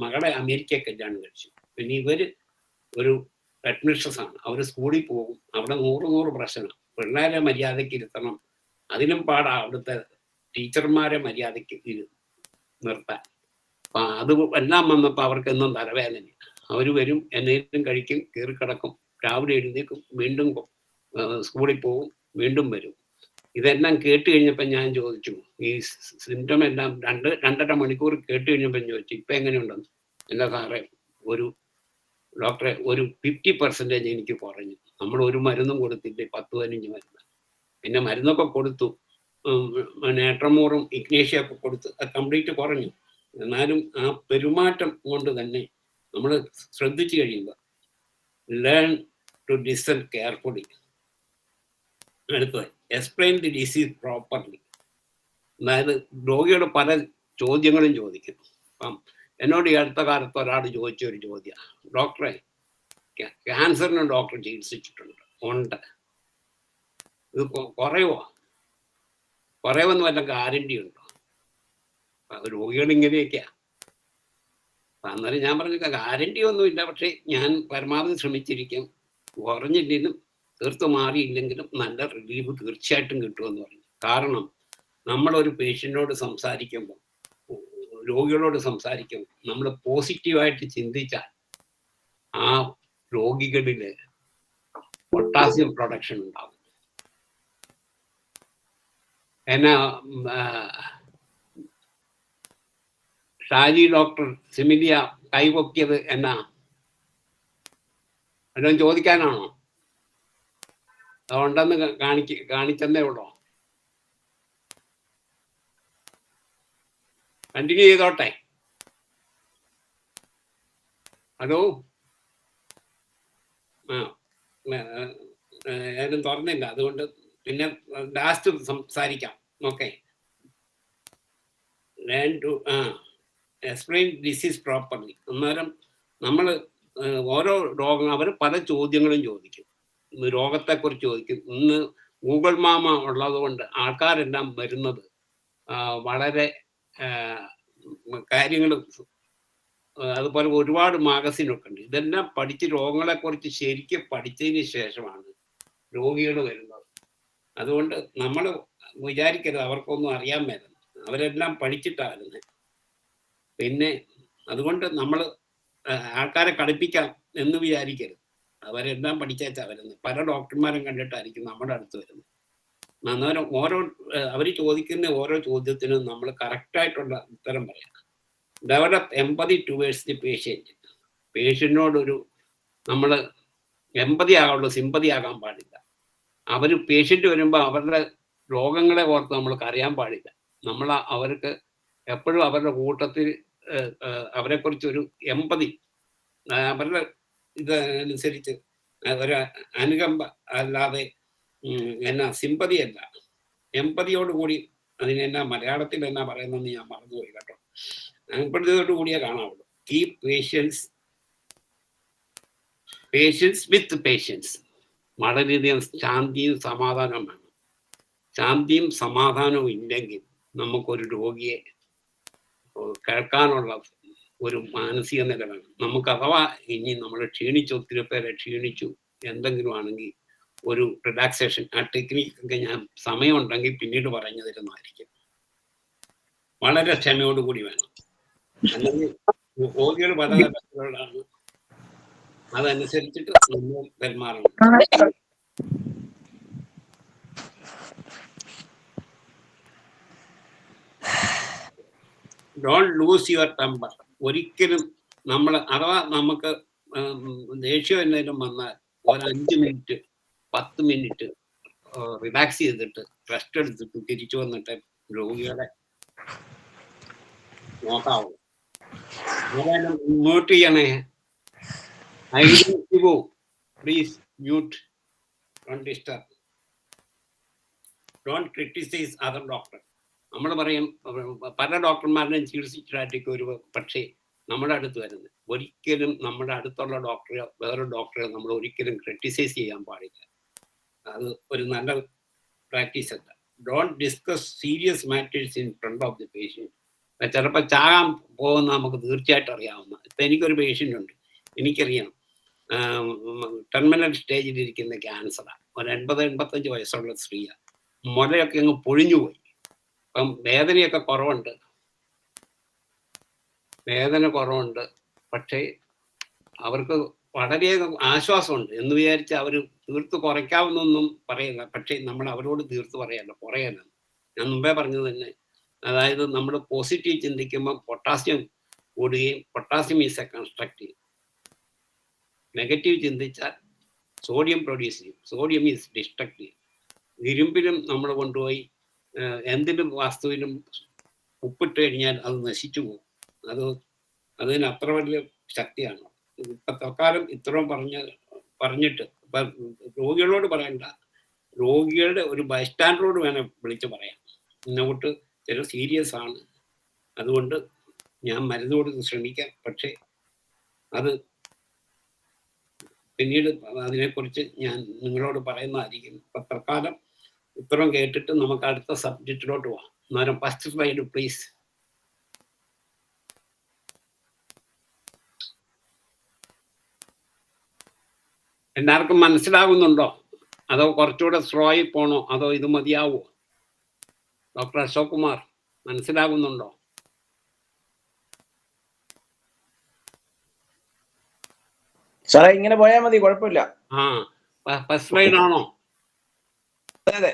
B: മകളെ അമേരിക്ക കല്യാണം കഴിച്ചു. പിന്നെ ഇവര് ഒരു ഹെഡ്മിസ്ട്രസ് ആണ്. അവർ സ്കൂളിൽ പോകും, അവിടെ 100 പ്രശ്നം. പിള്ളേരെ മര്യാദയ്ക്ക് ഇരുത്തണം, അതിനും പാടാ അവിടുത്തെ ടീച്ചർമാരെ മര്യാദയ്ക്ക് നിർത്താൻ. അപ്പൊ അത് എല്ലാം വന്നപ്പോൾ അവർക്ക് എന്നും തലവേദന. അവർ വരും, എന്നേലും കഴിക്കും, കയറിക്കിടക്കും, രാവിലെ എഴുന്നേക്കും, വീണ്ടും സ്കൂളിൽ പോകും, വീണ്ടും വരും. ഇതെല്ലാം കേട്ട് കഴിഞ്ഞപ്പോൾ ഞാൻ ചോദിച്ചു, ഈ സിംറ്റം എല്ലാം 2-2.5 മണിക്കൂർ കേട്ട് കഴിഞ്ഞപ്പോൾ ചോദിച്ചു, ഇപ്പം എങ്ങനെയുണ്ടെന്ന്. എന്താ സാറേ, ഒരു ഡോക്ടറെ ഒരു 50% എനിക്ക് കുറഞ്ഞു. നമ്മൾ ഒരു മരുന്നും കൊടുത്തിട്ട് 10-15 മരുന്ന്, പിന്നെ മരുന്നൊക്കെ കൊടുത്തു, നേട്രമോറും ഇഗ്നേഷ്യ ഒക്കെ കൊടുത്ത് അത് കംപ്ലീറ്റ് കുറഞ്ഞു. എന്നാലും ആ പെരുമാറ്റം കൊണ്ട് തന്നെ നമ്മൾ ശ്രദ്ധിച്ചു കഴിയുമ്പോൾ ലേൺ ടു ലിസൺ കെയർഫുള്ളി. അടുത്തത് എക്സ്പ്ലെയിൻ ദി ഡിസീസ് പ്രോപ്പർലി. അതായത് രോഗിയോട് പല ചോദ്യങ്ങളും ചോദിക്കും. അപ്പം എന്നോട് ഈ അടുത്ത കാലത്ത് ഒരാൾ ചോദിച്ച ഒരു ചോദ്യം, ഡോക്ടറെ ക്യാൻസറിന് ഡോക്ടർ ചികിത്സിച്ചിട്ടുണ്ട്, ഉണ്ട്, ഇത് കുറയുമെന്ന് വല്ല ഗ്യാരണ്ടി ഉണ്ടോ? അത് രോഗികൾ ഇങ്ങനെയൊക്കെയാ. അന്നേരം ഞാൻ പറഞ്ഞ ഗ്യാരണ്ടി ഒന്നുമില്ല, പക്ഷേ ഞാൻ പരമാവധി ശ്രമിച്ചിരിക്കും, കുറഞ്ഞില്ലെങ്കിലും തീർത്ത് മാറിയില്ലെങ്കിലും നല്ല റിലീഫ് തീർച്ചയായിട്ടും കിട്ടുമെന്ന് പറഞ്ഞു. കാരണം നമ്മളൊരു പേഷ്യൻറ്റിനോട് സംസാരിക്കുമ്പോൾ, രോഗികളോട് സംസാരിക്കുമ്പോൾ നമ്മൾ പോസിറ്റീവായിട്ട് ചിന്തിച്ചാൽ ആ രോഗികളിൽ പൊട്ടാസ്യം പ്രൊഡക്ഷൻ ഉണ്ടാകും. എന്നാ ഷാജി ഡോക്ടർ സിമിലിയ കൈപൊക്കിയത് എന്നാ വല്ലതും ചോദിക്കാനാണോ? അതുണ്ടെന്ന് കാണിച്ചെന്നേ ഉള്ളോ? കണ്ടിന്യൂ ചെയ്തോട്ടെ. ഹലോ, ആരും തുറന്നില്ല, അതുകൊണ്ട് പിന്നെ ലാസ്റ്റ് സംസാരിക്കാം. Okay, learn to explain disease properly. അന്നേരം നമ്മൾ ഓരോ രോഗം അവർ പല ചോദ്യങ്ങളും ചോദിക്കും, രോഗത്തെക്കുറിച്ച് ചോദിക്കും. ഇന്ന് ഗൂഗിൾ മാമ ഉള്ളത് കൊണ്ട് ആൾക്കാരെല്ലാം വരുന്നത് വളരെ കാര്യങ്ങൾ, അതുപോലെ ഒരുപാട് മാഗസിനൊക്കെ ഉണ്ട്. ഇതെല്ലാം പഠിച്ച് രോഗങ്ങളെക്കുറിച്ച് ശരിക്കും പഠിച്ചതിന് ശേഷമാണ് രോഗികൾ വരുന്നത്. അതുകൊണ്ട് നമ്മൾ വിചാരിക്കരുത് അവർക്കൊന്നും അറിയാൻ മേലെന്ന്, അവരെല്ലാം പഠിച്ചിട്ടാണ് വരുന്നത്. പിന്നെ അതുകൊണ്ട് നമ്മൾ ആൾക്കാരെ കളിപ്പിക്കാം എന്ന് വിചാരിക്കരുത്, അവരെല്ലാം പഠിച്ചാ വരുന്നത്. പല ഡോക്ടർമാരും കണ്ടിട്ടായിരിക്കും നമ്മുടെ അടുത്ത് വരുന്നത്. അന്നേരം അവർ ചോദിക്കുന്ന ഓരോ ചോദ്യത്തിനും നമ്മൾ കറക്റ്റായിട്ടുള്ള ഉത്തരം പറയാം. Develop empathy towards the patient. പേഷ്യൻറ്റിനോടൊരു നമ്മൾ എമ്പതി ആകാനുള്ളൂ, സിമ്പതി ആകാൻ പാടില്ല. അവർ പേഷ്യൻ്റ് വരുമ്പോൾ അവരുടെ രോഗങ്ങളെ ഓർത്ത് നമ്മൾക്ക് അറിയാൻ പാടില്ല. നമ്മൾ അവർക്ക് എപ്പോഴും അവരുടെ കൂട്ടത്തിൽ അവരെക്കുറിച്ചൊരു എമ്പതി, അവരുടെ ഇതനുസരിച്ച് ഒരു അനുകമ്പ, അല്ലാതെ സിമ്പതിയല്ല, എമ്പതിയോടുകൂടി. അതിനെന്നാ മലയാളത്തിൽ എന്നാ പറയുന്നതെന്ന് ഞാൻ മറന്നുപോയി കേട്ടോ. എമ്പതിയോട് കൂടിയേ കാണാവുള്ളൂ. കീപ് പേഷ്യൻസ് വിത്ത് പേഷ്യൻസ്. വളരെയധികം ശാന്തിയും സമാധാനവും വേണം. ശാന്തിയും സമാധാനവും ഇല്ലെങ്കിൽ നമുക്കൊരു രോഗിയെ കേൾക്കാനുള്ള ഒരു മാനസിക നില വേണം. നമുക്ക് അഥവാ ഇനി നമ്മൾ ഒത്തിരി പേരെ ക്ഷീണിച്ചു എന്തെങ്കിലും ആണെങ്കിൽ ഒരു റിലാക്സേഷൻ, ആ ടെക്നിക്കൊക്കെ ഞാൻ സമയമുണ്ടെങ്കിൽ പിന്നീട് പറഞ്ഞു തരുന്നതായിരിക്കും. വളരെ ക്ഷമയോടുകൂടി വേണം. അല്ലെങ്കിൽ രോഗികൾ പലതരത്തിലുള്ളതാണ്, അതനുസരിച്ചിട്ട് നമ്മൾ പെരുമാറണം. Don't lose your temper. ഒരിക്കലും നമ്മൾ അഥവാ നമുക്ക് ദേഷ്യം എന്തെങ്കിലും വന്നാൽ ഒരു 5 മിനിറ്റ് 10 മിനിറ്റ് റിലാക്സ് ചെയ്തിട്ട് റെസ്റ്റ് എടുത്തിട്ട് തിരിച്ചു വന്നിട്ട് രോഗികളെ നോക്കാവൂ. മ്യൂട്ട് ചെയ്യണേ. Please mute. Don't disturb. Don't criticise other doctor. നമ്മൾ പറയും പല ഡോക്ടർമാരുടെയും ചികിത്സിച്ചിട്ടായിരിക്കും ഒരു പക്ഷേ നമ്മുടെ അടുത്ത് വരുന്നത്. ഒരിക്കലും നമ്മുടെ അടുത്തുള്ള ഡോക്ടറെ വേറൊരു ഡോക്ടറെ നമ്മൾ ഒരിക്കലും ക്രിട്ടിസൈസ് ചെയ്യാൻ പാടില്ല. അത് ഒരു നല്ല പ്രാക്ടീസ് അല്ല. Don't discuss serious matters in front of the patient. ചിലപ്പോൾ ചാകാൻ പോകുന്ന നമുക്ക് തീർച്ചയായിട്ടും അറിയാവുന്ന. ഇപ്പം എനിക്കൊരു പേഷ്യൻ്റ് ഉണ്ട്, എനിക്കറിയാം, ടെർമിനൽ സ്റ്റേജിലിരിക്കുന്ന ക്യാൻസറാണ്. ഒരു 80-85 വയസ്സുള്ള സ്ത്രീയാണ്. മുലയൊക്കെ അങ്ങ് പൊഴിഞ്ഞു പോയി. അപ്പം വേദനയൊക്കെ കുറവുണ്ട്, പക്ഷേ അവർക്ക് വളരെയധികം ആശ്വാസമുണ്ട് എന്ന് വിചാരിച്ച് അവർ തീർത്ത് കുറയ്ക്കാവുന്നൊന്നും പറയില്ല. പക്ഷേ നമ്മൾ അവരോട് തീർത്ത് പറയല്ല. ഞാൻ മുമ്പേ പറഞ്ഞത് തന്നെ, അതായത് നമ്മൾ പോസിറ്റീവ് ചിന്തിക്കുമ്പോൾ പൊട്ടാസ്യം കൂടുകയും, potassium is A constructive. Negative ചിന്തിച്ചാൽ സോഡിയം പ്രൊഡ്യൂസ് ചെയ്യും, സോഡിയം ഈസ് ഡിസ്ട്രക്റ്റീവ്. ഇരുമ്പിലും നമ്മൾ കൊണ്ടുപോയി എന്തിലും വസ്തുവിലും ഉപ്പിട്ട് കഴിഞ്ഞാൽ അത് നശിച്ചു പോകും. അതിന് അത്ര വലിയ ശക്തിയാണ്. ഇപ്പൊ തൽക്കാലം ഇത്രയും പറഞ്ഞിട്ട് ഇപ്പം രോഗികളോട് പറയണ്ട, രോഗികളുടെ ഒരു ബൈസ്റ്റാൻഡറോട് വേണം വിളിച്ച് പറയാം. ഇന്നോട്ട് ചില സീരിയസ് ആണ്, അതുകൊണ്ട് ഞാൻ മരുന്ന് കൊടുത്ത് ശ്രമിക്കാം, പക്ഷേ അത് പിന്നീട് അതിനെക്കുറിച്ച് ഞാൻ നിങ്ങളോട് പറയുന്നതായിരിക്കും. ഇപ്പം തൽക്കാലം ഇത്രയും കേട്ടിട്ട് നമുക്ക് അടുത്ത സബ്ജക്റ്റിലോട്ട് പോവാം. അന്നേരം ഫസ്റ്റ് സ്ലൈഡ് പ്ലീസ്. എല്ലാവർക്കും മനസ്സിലാകുന്നുണ്ടോ? അതോ കുറച്ചുകൂടെ സ്ലോ ആയി പോണോ? അതോ ഇത് മതിയാവോ? ഡോക്ടർ അശോക് കുമാർ, മനസ്സിലാകുന്നുണ്ടോ?
A: സാറേ ഇങ്ങനെ പോയാൽ മതി, കുഴപ്പമില്ല.
B: ഫസ്റ്റ് സ്ലൈഡ് ആണോ?
A: അതെ.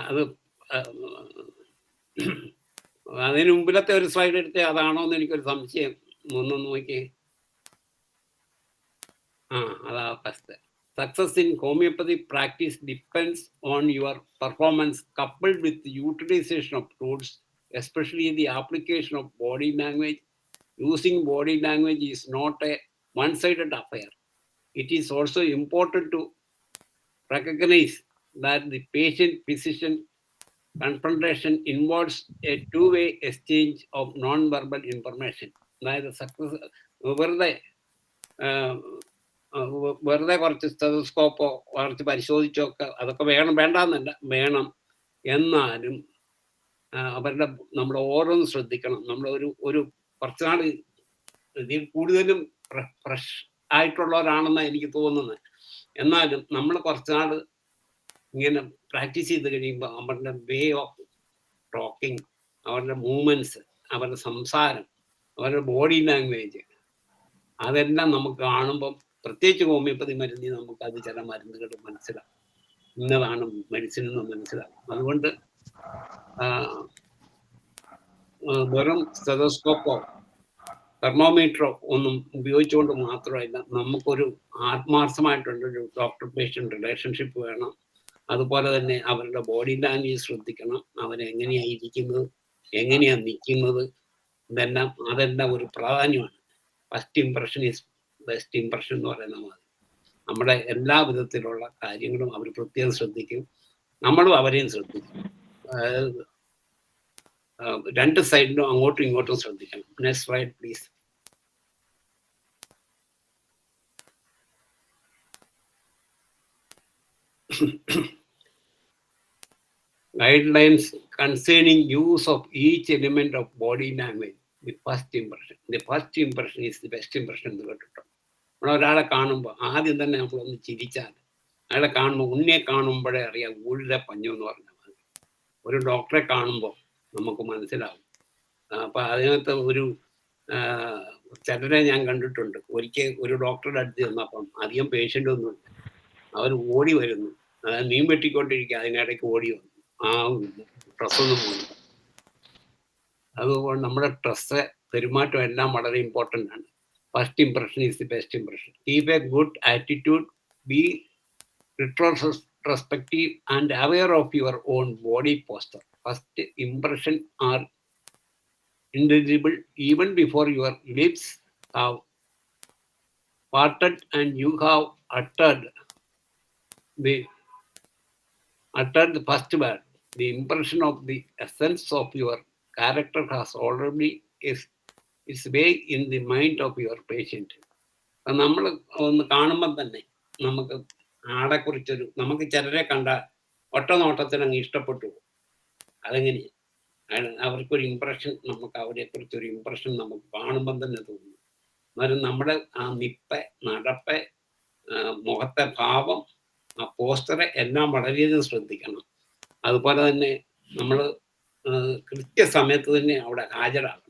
B: അത് അതിന് മുമ്പിലത്തെ ഒരു സ്ലൈഡ് എടുത്തേ അതാണോ എന്ന് എനിക്കൊരു സംശയം. ഒന്ന് നോക്കി. അതാ first. Success in homeopathy practice depends on your performance coupled with the utilization of tools, especially the application of body language. Using body language is not a one-sided affair. It is also important to recognize that the patient-physician confrontation involves a two-way exchange of non-verbal information. അതായത് സക്സസ് വെറുതെ കുറച്ച് സ്റ്റെതസ്കോപ്പോ കുറച്ച് പരിശോധിച്ചൊക്കെ അതൊക്കെ വേണ്ടാന്നല്ല, വേണം. എന്നാലും നമ്മൾ ഓരോന്നും ശ്രദ്ധിക്കണം. നമ്മൾ ഒരു കുറച്ച് നാൾ ഇതിൽ കൂടുതലും ഫ്രഷ് ആയിട്ടുള്ളവരാണെന്നാണ് എനിക്ക് തോന്നുന്നത്. എന്നാലും നമ്മൾ കുറച്ച് നാൾ ഇങ്ങനെ പ്രാക്ടീസ് ചെയ്ത് കഴിയുമ്പോൾ അവരുടെ വേ ഓഫ് ടോക്കിംഗ്, അവരുടെ മൂവ്മെൻറ്റ്സ്, അവരുടെ സംസാരം, അവരുടെ ബോഡി ലാംഗ്വേജ്, അതെല്ലാം നമുക്ക് കാണുമ്പം, പ്രത്യേകിച്ച് ഹോമിയോപ്പതി മരുന്നിൽ നമുക്ക് അത് ചില മരുന്നുകൾ മനസ്സിലാവും. ഇന്നതാണ് മെഡിസിൻ എന്ന് മനസ്സിലാവും. അതുകൊണ്ട് വെറും സ്റ്റെതസ്കോപ്പോ തെർമോമീറ്ററോ ഒന്നും ഉപയോഗിച്ചുകൊണ്ട് മാത്രമല്ല, നമുക്കൊരു ആത്മാർത്ഥമായിട്ടുള്ളൊരു ഡോക്ടർ പേഷ്യൻ്റ് റിലേഷൻഷിപ്പ് വേണം. അതുപോലെ തന്നെ അവരുടെ ബോഡി ലാംഗ്വേജ് ശ്രദ്ധിക്കണം. അവരെങ്ങനെയായിരിക്കുന്നത്, എങ്ങനെയാണ് നിൽക്കുന്നത്, അതെല്ലാം ഒരു പ്രാധാന്യമാണ്. First impression is best impression എന്ന് പറയുന്ന മാതിരി നമ്മുടെ എല്ലാ വിധത്തിലുള്ള കാര്യങ്ങളും അവർ പ്രത്യേകം ശ്രദ്ധിക്കും, നമ്മളും അവരെയും ശ്രദ്ധിക്കും. അതായത് രണ്ട് സൈഡിലും അങ്ങോട്ടും ഇങ്ങോട്ടും ശ്രദ്ധിക്കണം. Next slide please. Guidelines concerning use of each element of body language. The first impression is the best impression എന്ന് കേട്ടിട്ടോ? നമ്മളൊരാളെ കാണുമ്പോൾ ആദ്യം തന്നെ നമ്മളൊന്ന് ചിരിച്ചാൽ, അയാളെ കാണുമ്പോൾ ഉണ്ണിയെ കാണുമ്പോഴേ അറിയാം ഊഴിലെ പഞ്ഞു എന്ന് പറഞ്ഞാൽ മതി. ഒരു ഡോക്ടറെ കാണുമ്പോൾ നമുക്ക് മനസ്സിലാവും. അപ്പം അതിനകത്ത് ചിലരെ ഞാൻ കണ്ടിട്ടുണ്ട്. ഒരിക്കൽ ഒരു ഡോക്ടറുടെ അടുത്ത് ചെന്നപ്പം അധികം പേഷ്യൻ്റ് ഒന്നുമില്ല, അവർ ഓടി വരുന്നു. അതായത് മീൻ വെട്ടിക്കൊണ്ടിരിക്കുക, അതിനിടയ്ക്ക് ഓടി വന്നു. ഡ്രസ്സൊന്നും പോയി. അതുകൊണ്ട് നമ്മുടെ ഡ്രസ്സ്, പെരുമാറ്റം എല്ലാം വളരെ ഇമ്പോർട്ടൻ്റ് ആണ്. First impression is the best impression. Keep A good attitude, B retrospective and aware of your own body posture. First impression are indelible even before your lips have parted and you have uttered the first word. the impression of the essence of your character has already is way in the mind of your patient. നമ്മൾ ഒന്ന് കാണുമ്പം തന്നെ നമുക്ക് ആളെക്കുറിച്ചൊരു, നമുക്ക് ചിലരെ കണ്ട ഒറ്റ നോട്ടത്തിൽ അങ്ങ് ഇഷ്ടപ്പെട്ടു. അതെങ്ങനെയാണ് അവർക്കൊരു ഇമ്പ്രഷൻ, നമുക്ക് അവരെക്കുറിച്ചൊരു ഇമ്പ്രഷൻ നമുക്ക് കാണുമ്പം തന്നെ തോന്നുന്നു. എന്നാലും നമ്മുടെ ആ നിപ്പ, നടപ്പ്, മുഖത്തെ ഭാവം, ആ പോസ്റ്ററെ എല്ലാം വളരെയധികം ശ്രദ്ധിക്കണം. അതുപോലെ തന്നെ നമ്മൾ കൃത്യസമയത്ത് തന്നെ അവിടെ ഹാജരാകണം.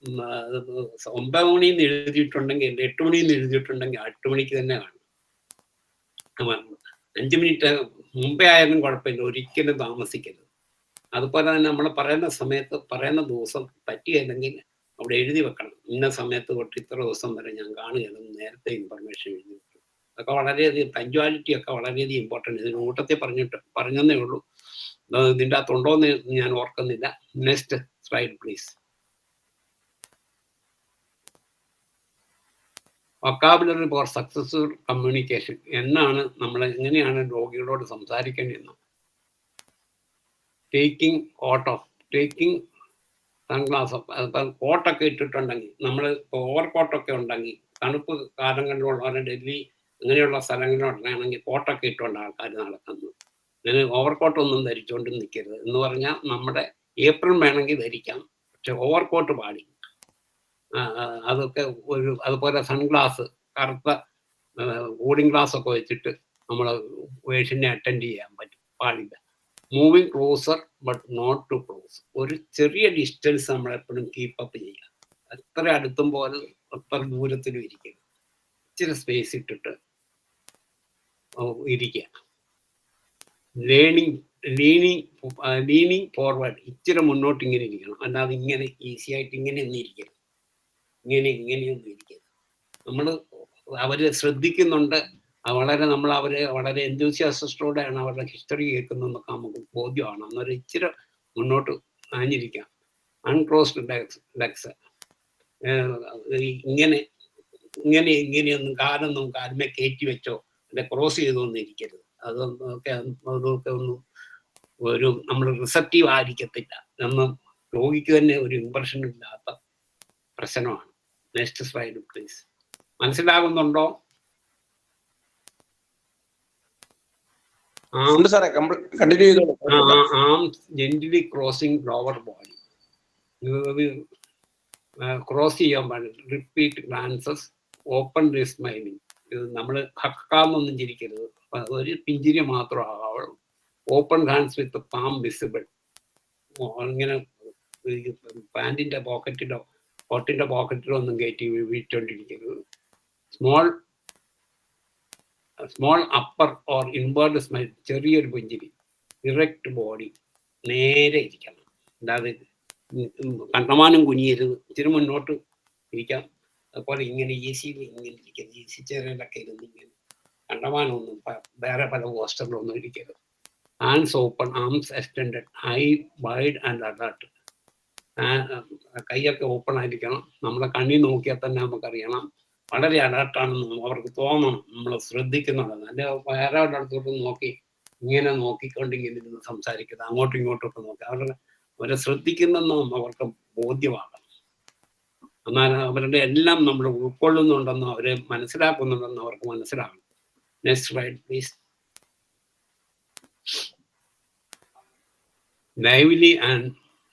B: 9 മണിന്ന് എഴുതിയിട്ടുണ്ടെങ്കിൽ 8 മണിന്ന് എഴുതിയിട്ടുണ്ടെങ്കിൽ 8 മണിക്ക് തന്നെ കാണണം. 5 മിനിറ്റ് മുമ്പേ ആയാലും കുഴപ്പമില്ല, ഒരിക്കലും താമസിക്കരുത്. അതുപോലെ തന്നെ നമ്മൾ പറയുന്ന സമയത്ത്, പറയുന്ന ദിവസം പറ്റുകയില്ലെങ്കിൽ അവിടെ എഴുതി വെക്കണം. ഇന്ന സമയത്ത് തൊട്ട് ഇത്ര ദിവസം വരെ ഞാൻ കാണുകയാണെന്ന് നേരത്തെ ഇൻഫർമേഷൻ എഴുതി വെക്കും. അതൊക്കെ വളരെയധികം, പഞ്ച്വാലിറ്റി ഒക്കെ വളരെയധികം ഇമ്പോർട്ടൻ്റ്. ഇതിന് കൂട്ടത്തിൽ പറഞ്ഞതേ ഉള്ളൂ. ഇതിൻ്റെ അകത്തുണ്ടോയെന്ന് ഞാൻ ഓർക്കുന്നില്ല. Next slide please. Vocabulary for successful communication. എങ്ങനെയാണ് രോഗികളോട് സംസാരിക്കേണ്ടതെന്ന്. Taking sunglass off. അതിപ്പോൾ കോട്ടൊക്കെ ഇട്ടിട്ടുണ്ടെങ്കിൽ, നമ്മൾ ഇപ്പോൾ ഓവർ കോട്ടൊക്കെ ഉണ്ടെങ്കിൽ, തണുപ്പ് കാലങ്ങളിലുള്ള ഡൽഹി അങ്ങനെയുള്ള സ്ഥലങ്ങളിലാണെങ്കിൽ കോട്ടൊക്കെ ഇട്ടുകൊണ്ട് ആൾക്കാർ നടക്കുന്നത്. അങ്ങനെ ഓവർ കോട്ടൊന്നും ധരിച്ചുകൊണ്ട് നിൽക്കരുത്. എന്ന് പറഞ്ഞാൽ നമ്മുടെ ഏപ്രിൽ വേണമെങ്കിൽ ധരിക്കാം, പക്ഷെ ഓവർ കോട്ട് പാടി. അതൊക്കെ അതുപോലെ സൺഗ്ലാസ്, കറുത്ത കൂളിംഗ് ഗ്ലാസ് ഒക്കെ വെച്ചിട്ട് നമ്മൾ പേഷ്യന്റിനെ അറ്റൻഡ് ചെയ്യാൻ പാടില്ല. Moving closer but not too close. ഒരു ചെറിയ ഡിസ്റ്റൻസ് നമ്മൾ എപ്പോഴും കീപ്പപ്പ് ചെയ്യുക. എത്ര അടുത്തും പോലെ അത്ര ദൂരത്തിലും ഇരിക്കുക. ഇച്ചിരി സ്പേസ് ഇട്ടിട്ട് ഇരിക്കുക. Leaning forward. ഇച്ചിരി മുന്നോട്ട് ഇങ്ങനെ ഇരിക്കണം, അല്ലാതെ ഇങ്ങനെ ഈസി ആയിട്ട് ഇങ്ങനെയൊന്നും ഇരിക്കരുത്. ഇങ്ങനെയൊന്നും ഇരിക്കരുത്. നമ്മൾ അവരെ ശ്രദ്ധിക്കുന്നുണ്ട്, നമ്മൾ അവരെ വളരെ എന്തൂസിയാസിസ്റ്റോടെയാണ് അവരുടെ ഹിസ്റ്ററി കേൾക്കുന്നതെന്നൊക്കെ നമുക്ക് ബോധ്യമാണ്. അന്നൊരു ഇച്ചിരി മുന്നോട്ട് ആഞ്ഞിരിക്കാം. അൺക്രോസ്ഡ് ലെഗ്സ്. ഇങ്ങനെയൊന്നും കാലുമേ കയറ്റി വെച്ചോ അല്ലെ ക്രോസ് ചെയ്തൊന്നും ഇരിക്കരുത്. അതൊക്കെ ഒന്നും നമ്മൾ റിസപ്റ്റീവ് ആയിരിക്കത്തില്ല. ഒന്നും രോഗിക്ക് തന്നെ ഒരു ഇമ്പ്രഷൻ ഇല്ലാത്ത പ്രശ്നമാണ്. Next slide please. മനസ്സിലാകുന്നുണ്ടോ? Arms gently crossing lower body. Cross ചെയ്യാൻ പാടില്ല. Repeat glances, open smiling. ഇത് നമ്മൾ ഹക്കാന്നൊന്നും ചിരിക്കരുത്, ഒരു പിഞ്ചിരി മാത്രം ആവുള്ളൂ. Open hands with palm visible. ഇങ്ങനെ പാൻറ്റിൻ്റെ പോക്കറ്റിലോ കോട്ടിൻ്റെ പോക്കറ്റിലോ ഒന്നും കയറ്റി വീഴ്ചോണ്ടിരിക്കരുത്. Small upper or inward smile. ചെറിയൊരു പുഞ്ചിരി. Erect body. നേരെ ഇരിക്കണം, അല്ലാതെ കണ്ടമാനം കുനിയരുത്. ഇച്ചിരി മുന്നോട്ട് ഇരിക്കാം. അതുപോലെ ഇങ്ങനെ ഈസിയിൽ ഇങ്ങനെ ഇരിക്കരുത്. ഈസി ചെയറിലൊക്കെ ഇരുന്ന് ഇങ്ങനെ കണ്ടമാനമൊന്നും വേറെ പല പോസ്റ്ററിലൊന്നും ഇരിക്കരുത്. Hands open, arms extended, eye wide and alert. കൈയൊക്കെ ഓപ്പൺ ആയിരിക്കണം. നമ്മളെ കണ്ണിൽ നോക്കിയാൽ തന്നെ നമുക്കറിയണം വളരെ അലർട്ടാണെന്ന് അവർക്ക് തോന്നണം. നമ്മൾ ശ്രദ്ധിക്കുന്നുണ്ട്. അല്ലെ വേറെ അടുത്തോട്ട് നോക്കി ഇങ്ങനെ നോക്കിക്കൊണ്ടിങ്ങനെ ഇരുന്ന് സംസാരിക്കുന്നത്, അങ്ങോട്ടും ഇങ്ങോട്ടും ഒക്കെ നോക്കി അവരെ ശ്രദ്ധിക്കുന്നെന്നും അവർക്ക് ബോധ്യമാകണം. എന്നാൽ അവരുടെ എല്ലാം നമ്മൾ ഉൾക്കൊള്ളുന്നുണ്ടെന്നും അവരെ മനസ്സിലാക്കുന്നുണ്ടെന്നും അവർക്ക് മനസ്സിലാകണം. Next slide please. Lively and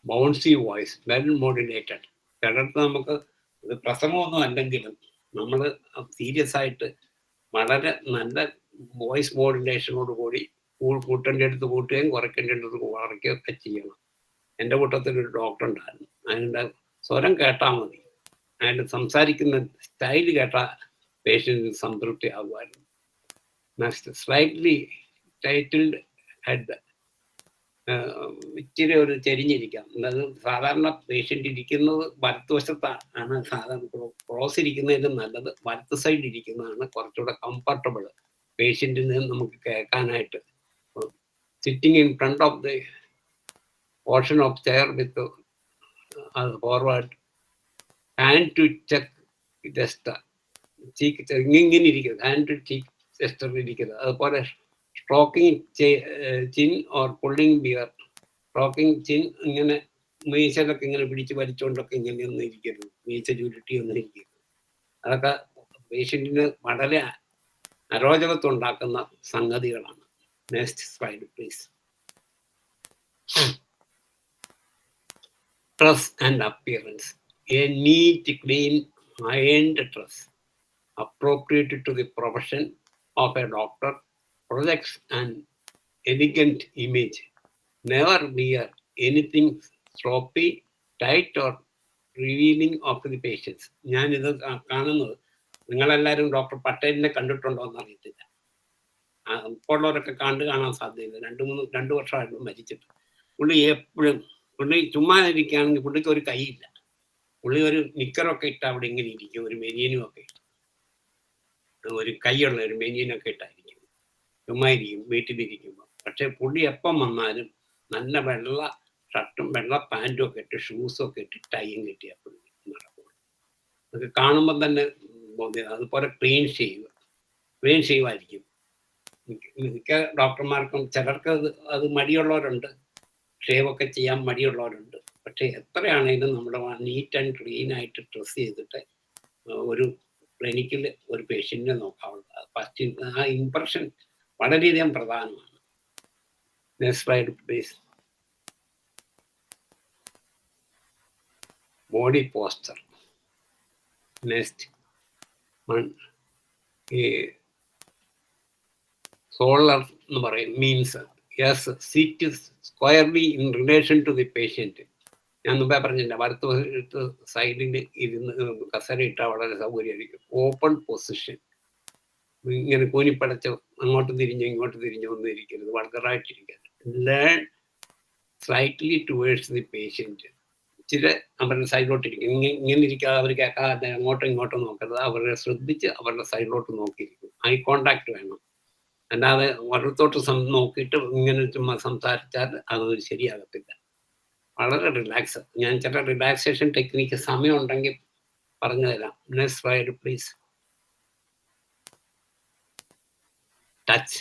B: bouncy voice, well modulated. ചിലർക്ക് നമുക്ക് ഇത് പ്രസംഗമൊന്നും അല്ലെങ്കിലും നമ്മൾ സീരിയസ് ആയിട്ട് വളരെ നല്ല വോയിസ് മോഡുലേഷനോട് കൂടി കൂട്ടേണ്ടടുത്ത് കൂട്ടുകയും കുറയ്ക്കേണ്ടടുത്ത് കുറയ്ക്കുകയും ഒക്കെ ചെയ്യണം. എൻ്റെ കൂട്ടത്തിലൊരു ഡോക്ടർ ഉണ്ടായിരുന്നു. അതിൻ്റെ സ്വരം കേട്ടാൽ മതി, അതിൻ്റെ സംസാരിക്കുന്ന സ്റ്റൈൽ കേട്ടാൽ പേഷ്യൻറ്റിന് സംതൃപ്തി ആകുമായിരുന്നു. Next, slightly tilted head. ഇച്ചിരി ഒരു ചെരിഞ്ഞിരിക്കാം. അതായത് സാധാരണ പേഷ്യൻ്റ് ഇരിക്കുന്നത് വലത്തുവശത്താണ്. സാധാരണ ക്രോസ് ഇരിക്കുന്നതിലും നല്ലത് വലത്ത് സൈഡ് ഇരിക്കുന്നതാണ് കുറച്ചുകൂടെ കംഫർട്ടബിൾ പേഷ്യൻറ്റിന് നമുക്ക് കേൾക്കാനായിട്ട്. Sitting in front of the portion of chair with forward, hand to cheek gesture. Cheek ഇങ്ങനെ ഇരിക്കരുത്, ഹാൻഡ് ടു ചീക്ക് ജസ്റ്റർ ഇരിക്കരുത്. അതുപോലെ stroking chin or pulling beard rocking chin ഇങ്ങനെ മീശലൊക്കെ ഇങ്ങനെ പിടിച്ച് വലിച്ചുകൊണ്ടൊക്കെ ഇങ്ങനെ ഒന്നും ഇരിക്കരുത്, മീശ ചുരുട്ടി ഒന്നും ഇരിക്കരുത്. അതൊക്കെ പേഷ്യൻറ്റിന് വളരെ അരോചകത്വം ഉണ്ടാക്കുന്ന സംഗതികളാണ്. Next slide please. Dress and appearance. A neat, clean, ironed dress appropriate to the profession of a doctor projects an elegant image. Never wear anything sloppy, tight or revealing of the patients. ഞാനിത് കാണുന്നത്, നിങ്ങളെല്ലാവരും ഡോക്ടർ പട്ടേലിനെ കണ്ടിട്ടുണ്ടോ എന്ന് അറിയത്തില്ല. ഇപ്പോൾ ഉള്ളവരൊക്കെ കാണാൻ സാധ്യതയില്ല. 2 വർഷമായിരുന്നു മരിച്ചിട്ട്. പുള്ളി എപ്പോഴും, പുള്ളി ചുമ്മാ ഇരിക്കുകയാണെങ്കിൽ പുള്ളിക്ക് ഒരു കൈയില്ല. പുള്ളി ഒരു നിക്കറൊക്കെ ഇട്ട് അവിടെ ഇങ്ങനെ ഇരിക്കും, ഒരു മെനിയനും ഒക്കെ ഇട്ട്, ഒരു കൈയുള്ള ഒരു മെനിയനൊക്കെ ഇട്ടായിരിക്കും ചുമ്മാ ഇരിക്കും വീട്ടിലിരിക്കുമ്പോൾ. പക്ഷെ പുള്ളി എപ്പം വന്നാലും നല്ല വെള്ള ഷർട്ടും വെള്ള പാൻറ്റും ഒക്കെ ഇട്ട് ഷൂസൊക്കെ ഇട്ട് ടൈയും കെട്ടി എപ്പോഴും നടക്കും. അതൊക്കെ കാണുമ്പോൾ തന്നെ ബോധ്യം. അതുപോലെ ക്ലീൻ ഷേവ് ആയിരിക്കും. മിക്ക ഡോക്ടർമാർക്കും, ചിലർക്ക് അത് മടിയുള്ളവരുണ്ട്, ഷേവൊക്കെ ചെയ്യാൻ മടിയുള്ളവരുണ്ട്. പക്ഷേ എത്രയാണെങ്കിലും നമ്മുടെ നീറ്റ് ആൻഡ് ക്ലീൻ ആയിട്ട് ഡ്രസ്സ് ചെയ്തിട്ട് ഒരു ക്ലിനിക്കിൽ ഒരു പേഷ്യൻറ്റിനെ നോക്കാവുന്നത്. ഫസ്റ്റ് ആ ഇംപ്രഷൻ വളരെയധികം പ്രധാനമാണ്. Next slide please. Body posture. Next ഈ സോളർ എന്ന് പറയും, means yes sit squarely in relation to the patient. ഞാൻ മുമ്പേ പറഞ്ഞില്ല, വലത്ത് സൈഡിൽ ഇരുന്ന് കസേര ഇട്ടാൽ വളരെ സൗകര്യമായിരിക്കും. ഓപ്പൺ പൊസിഷൻ, ഇങ്ങനെ കൂനിപ്പടച്ച് അങ്ങോട്ട് തിരിഞ്ഞോ ഇങ്ങോട്ട് തിരിഞ്ഞോ ഒന്നും ഇരിക്കരുത്, വളരായിട്ടിരിക്കരുത്. Lean slightly towards the patient. ഇച്ചിരി അവരുടെ സൈഡിലോട്ടിരിക്കും. ഇങ്ങനെ ഇരിക്കാതെ അവർ കേൾക്കാതെ അങ്ങോട്ടും ഇങ്ങോട്ടും നോക്കരുത്. അവരെ ശ്രദ്ധിച്ച് അവരുടെ സൈഡിലോട്ട് നോക്കിയിരിക്കും. ഐ കോണ്ടാക്ട് വേണം. അല്ലാതെ വലത്തോട്ട് നോക്കിയിട്ട് ഇങ്ങനെ ചുമ്മാ സംസാരിച്ചാൽ അത് ശരിയാകത്തില്ല. വളരെ റിലാക്സ്. ഞാൻ ചില റിലാക്സേഷൻ ടെക്നിക്ക് സമയം ഉണ്ടെങ്കിൽ പറഞ്ഞു തരാം. Next slide please. Touch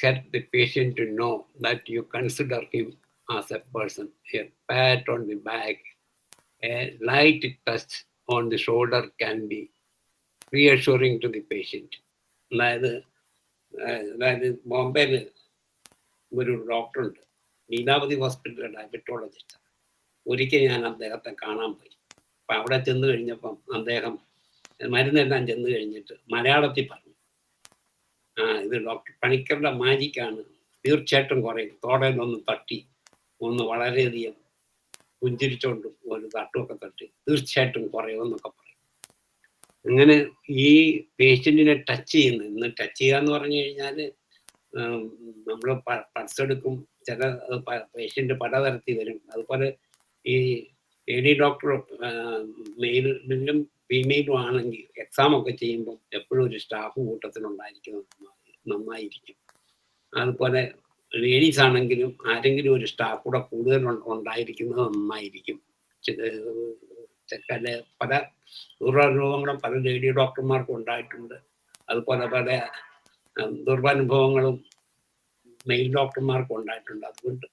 B: help the patient to know that you consider him as a person. A pat on the back, a light touch on the shoulder can be reassuring to the patient. അതായത് ബോംബെയിൽ ഒരു ഡോക്ടറുണ്ട്, ലീലാവതി ഹോസ്പിറ്റലിലെ ഡയബറ്റോളജിസ്റ്റ്. ഒരിക്കൽ ഞാൻ അദ്ദേഹത്തെ കാണാൻ പോയി. അപ്പം അവിടെ ചെന്ന് കഴിഞ്ഞപ്പം അദ്ദേഹം മരുന്നെല്ലാം ചെന്ന് കഴിഞ്ഞിട്ട് മലയാളത്തിൽ പറഞ്ഞു, ഇത് ഡോക്ടർ പണിക്കരുടെ മാജിക്കാണ്, തീർച്ചയായിട്ടും കുറയും. തോടയിലൊന്ന് തട്ടി ഒന്ന് വളരെയധികം പുഞ്ചിരിച്ചോണ്ടും ഒരു തട്ടുമൊക്കെ തട്ടി തീർച്ചയായിട്ടും കുറയുമെന്നൊക്കെ പറയും. അങ്ങനെ ഈ പേഷ്യൻറ്റിനെ ടച്ച് ചെയ്യുന്നത്, ഇന്ന് ടച്ച് ചെയ്യുക എന്ന് പറഞ്ഞു കഴിഞ്ഞാൽ നമ്മൾ പൾസ് എടുക്കും, ചില പേഷ്യൻ്റ് പലതരത്തിൽ വരും. അതുപോലെ ഈ ലേഡി ഡോക്ടർ മെയിലും ഫീമെയിലും ആണെങ്കിൽ എക്സാമൊക്കെ ചെയ്യുമ്പോൾ എപ്പോഴും ഒരു സ്റ്റാഫ് കൂട്ടത്തിലുണ്ടായിരിക്കുന്നത് നന്നായിരിക്കും. അതുപോലെ ലേഡീസ് ആണെങ്കിലും ആരെങ്കിലും ഒരു സ്റ്റാഫ് കൂടെ കൂടുതൽ ഉണ്ടായിരിക്കുന്നത് നന്നായിരിക്കും. പല ദുരനുഭവങ്ങളും പല ലേഡി ഡോക്ടർമാർക്കും ഉണ്ടായിട്ടുണ്ട്. അതുപോലെ പല ദുർബനുഭവങ്ങളും മെയിൽ ഡോക്ടർമാർക്കും ഉണ്ടായിട്ടുണ്ട്. അതുകൊണ്ട്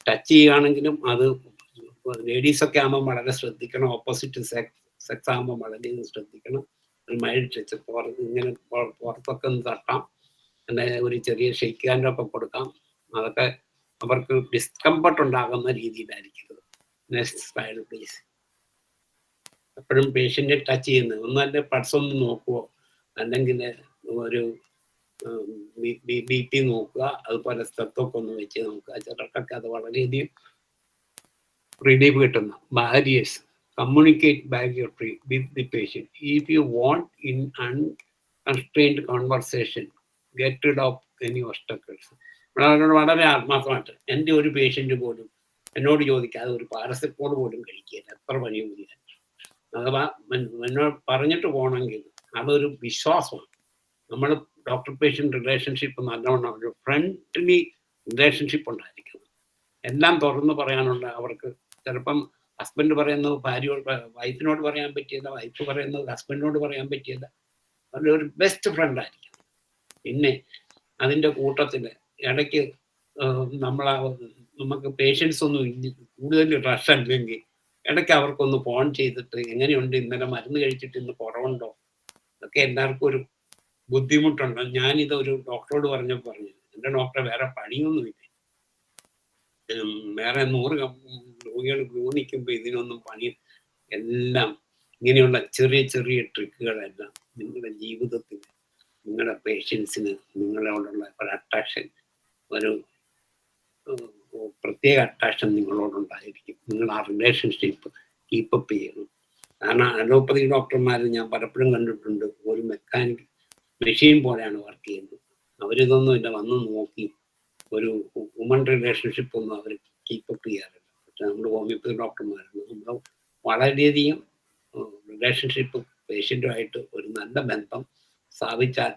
B: ടച്ച് ചെയ്യുകയാണെങ്കിലും അത് ലേഡീസൊക്കെ ആകുമ്പോൾ വളരെ ശ്രദ്ധിക്കണം. ഓപ്പോസിറ്റ് സെക്സ് ആകുമ്പോൾ വളരെയധികം ശ്രദ്ധിക്കണം. ഒരു മൈൽഡ് ടച്ച്, ഇങ്ങനെ പുറത്തൊക്കെ ഒന്ന് തട്ടാം, പിന്നെ ഒരു ചെറിയ ഷെയ്ക്ക് ഹാൻഡൊക്കെ കൊടുക്കാം. അതൊക്കെ അവർക്ക് ഡിസ്കംഫർട്ട് ഉണ്ടാകുന്ന രീതിയിലായിരിക്കും. Next slide please. എപ്പോഴും പേഷ്യൻറ്റിനെ ടച്ച് ചെയ്യുന്നത് ഒന്നല്ല, പൾസ് ഒന്ന് നോക്കുവോ, അല്ലെങ്കിൽ ഒരു ബി പി നോക്കുക, അതുപോലെ സ്റ്റെത്തൊക്കെ ഒന്ന് വെച്ച് നോക്കുക. ചിലർക്കൊക്കെ അത് വളരെയധികം റിലീഫ് കിട്ടുന്ന barriers. Communicate barrier free with the patient. If you want in unconstrained conversation, get rid of any obstacles. വളരെ ആത്മാർത്ഥമായിട്ട് എൻ്റെ ഒരു പേഷ്യൻ്റ് പോലും എന്നോട് ചോദിക്കാതെ ഒരു പാരസെറ്റമോൾ പോലും കഴിക്കില്ല, എത്ര പണിയും ഇല്ല. അഥവാ എന്നോട് പറഞ്ഞിട്ട് പോകണമെങ്കിൽ അതൊരു വിശ്വാസമാണ്. നമ്മൾ ഡോക്ടർ പേഷ്യൻ്റ് റിലേഷൻഷിപ്പ് നല്ലവണ്ണം ഒരു ഫ്രണ്ട്ലി റിലേഷൻഷിപ്പ് ഉണ്ടായിരിക്കണം. എല്ലാം തുറന്ന് പറയാനുള്ള അവർക്ക്. ചിലപ്പം ഹസ്ബൻഡ് പറയുന്നത് വൈഫിനോട് പറയാൻ പറ്റിയല്ല, വൈഫ് പറയുന്നത് ഹസ്ബൻഡിനോട് പറയാൻ പറ്റിയല്ല. അതിൻ്റെ ഒരു ബെസ്റ്റ് ഫ്രണ്ട് ആയിരിക്കും. പിന്നെ അതിൻ്റെ കൂട്ടത്തിൽ ഇടയ്ക്ക് നമുക്ക് പേഷ്യൻസ് ഒന്നും കൂടുതൽ റഷ് അല്ലെങ്കിൽ ഇടയ്ക്ക് അവർക്കൊന്ന് ഫോൺ ചെയ്തിട്ട് എങ്ങനെയുണ്ട്, ഇന്നലെ മരുന്ന് കഴിച്ചിട്ട് ഇന്ന് കുറവുണ്ടോ, ഇതൊക്കെ എല്ലാവർക്കും ഒരു ബുദ്ധിമുട്ടുണ്ട്. ഞാനിത് ഒരു ഡോക്ടറോട് പറഞ്ഞപ്പോൾ പറഞ്ഞു, എൻ്റെ ഡോക്ടറെ വേറെ പണിയൊന്നുമില്ല, വേറെ 100 രോഗികൾ ക്യൂ നിൽക്കുമ്പോൾ ഇതിനൊന്നും പണി, എല്ലാം ഇങ്ങനെയുള്ള ചെറിയ ചെറിയ ട്രിക്കുകളെല്ലാം നിങ്ങളുടെ ജീവിതത്തിൽ നിങ്ങളുടെ പേഷ്യൻസിന് നിങ്ങളോടുള്ള ഒരു അട്രാക്ഷൻ, ഒരു പ്രത്യേക അട്രാക്ഷൻ നിങ്ങളോടുണ്ടായിരിക്കും. നിങ്ങൾ ആ റിലേഷൻഷിപ്പ് കീപ്പപ്പ് ചെയ്യണം. കാരണം അലോപ്പതി ഡോക്ടർമാർ ഞാൻ പലപ്പോഴും കണ്ടിട്ടുണ്ട്, ഒരു മെക്കാനിക് മെഷീൻ പോലെയാണ് വർക്ക് ചെയ്യുന്നത്. അവരിതൊന്നും ഇല്ല, വന്ന് നോക്കി ഒരു ഹ്യൂമൻ റിലേഷൻഷിപ്പ് ഒന്നും അവർ കീപ്പപ്പ് ചെയ്യാറില്ല. പക്ഷെ നമ്മൾ ഹോമിയോപ്പതി ഡോക്ടർമാരുണ്ട്, നമ്മൾ വളരെയധികം റിലേഷൻഷിപ്പ് പേഷ്യൻറ്റുമായിട്ട് ഒരു നല്ല ബന്ധം സ്ഥാപിച്ചാൽ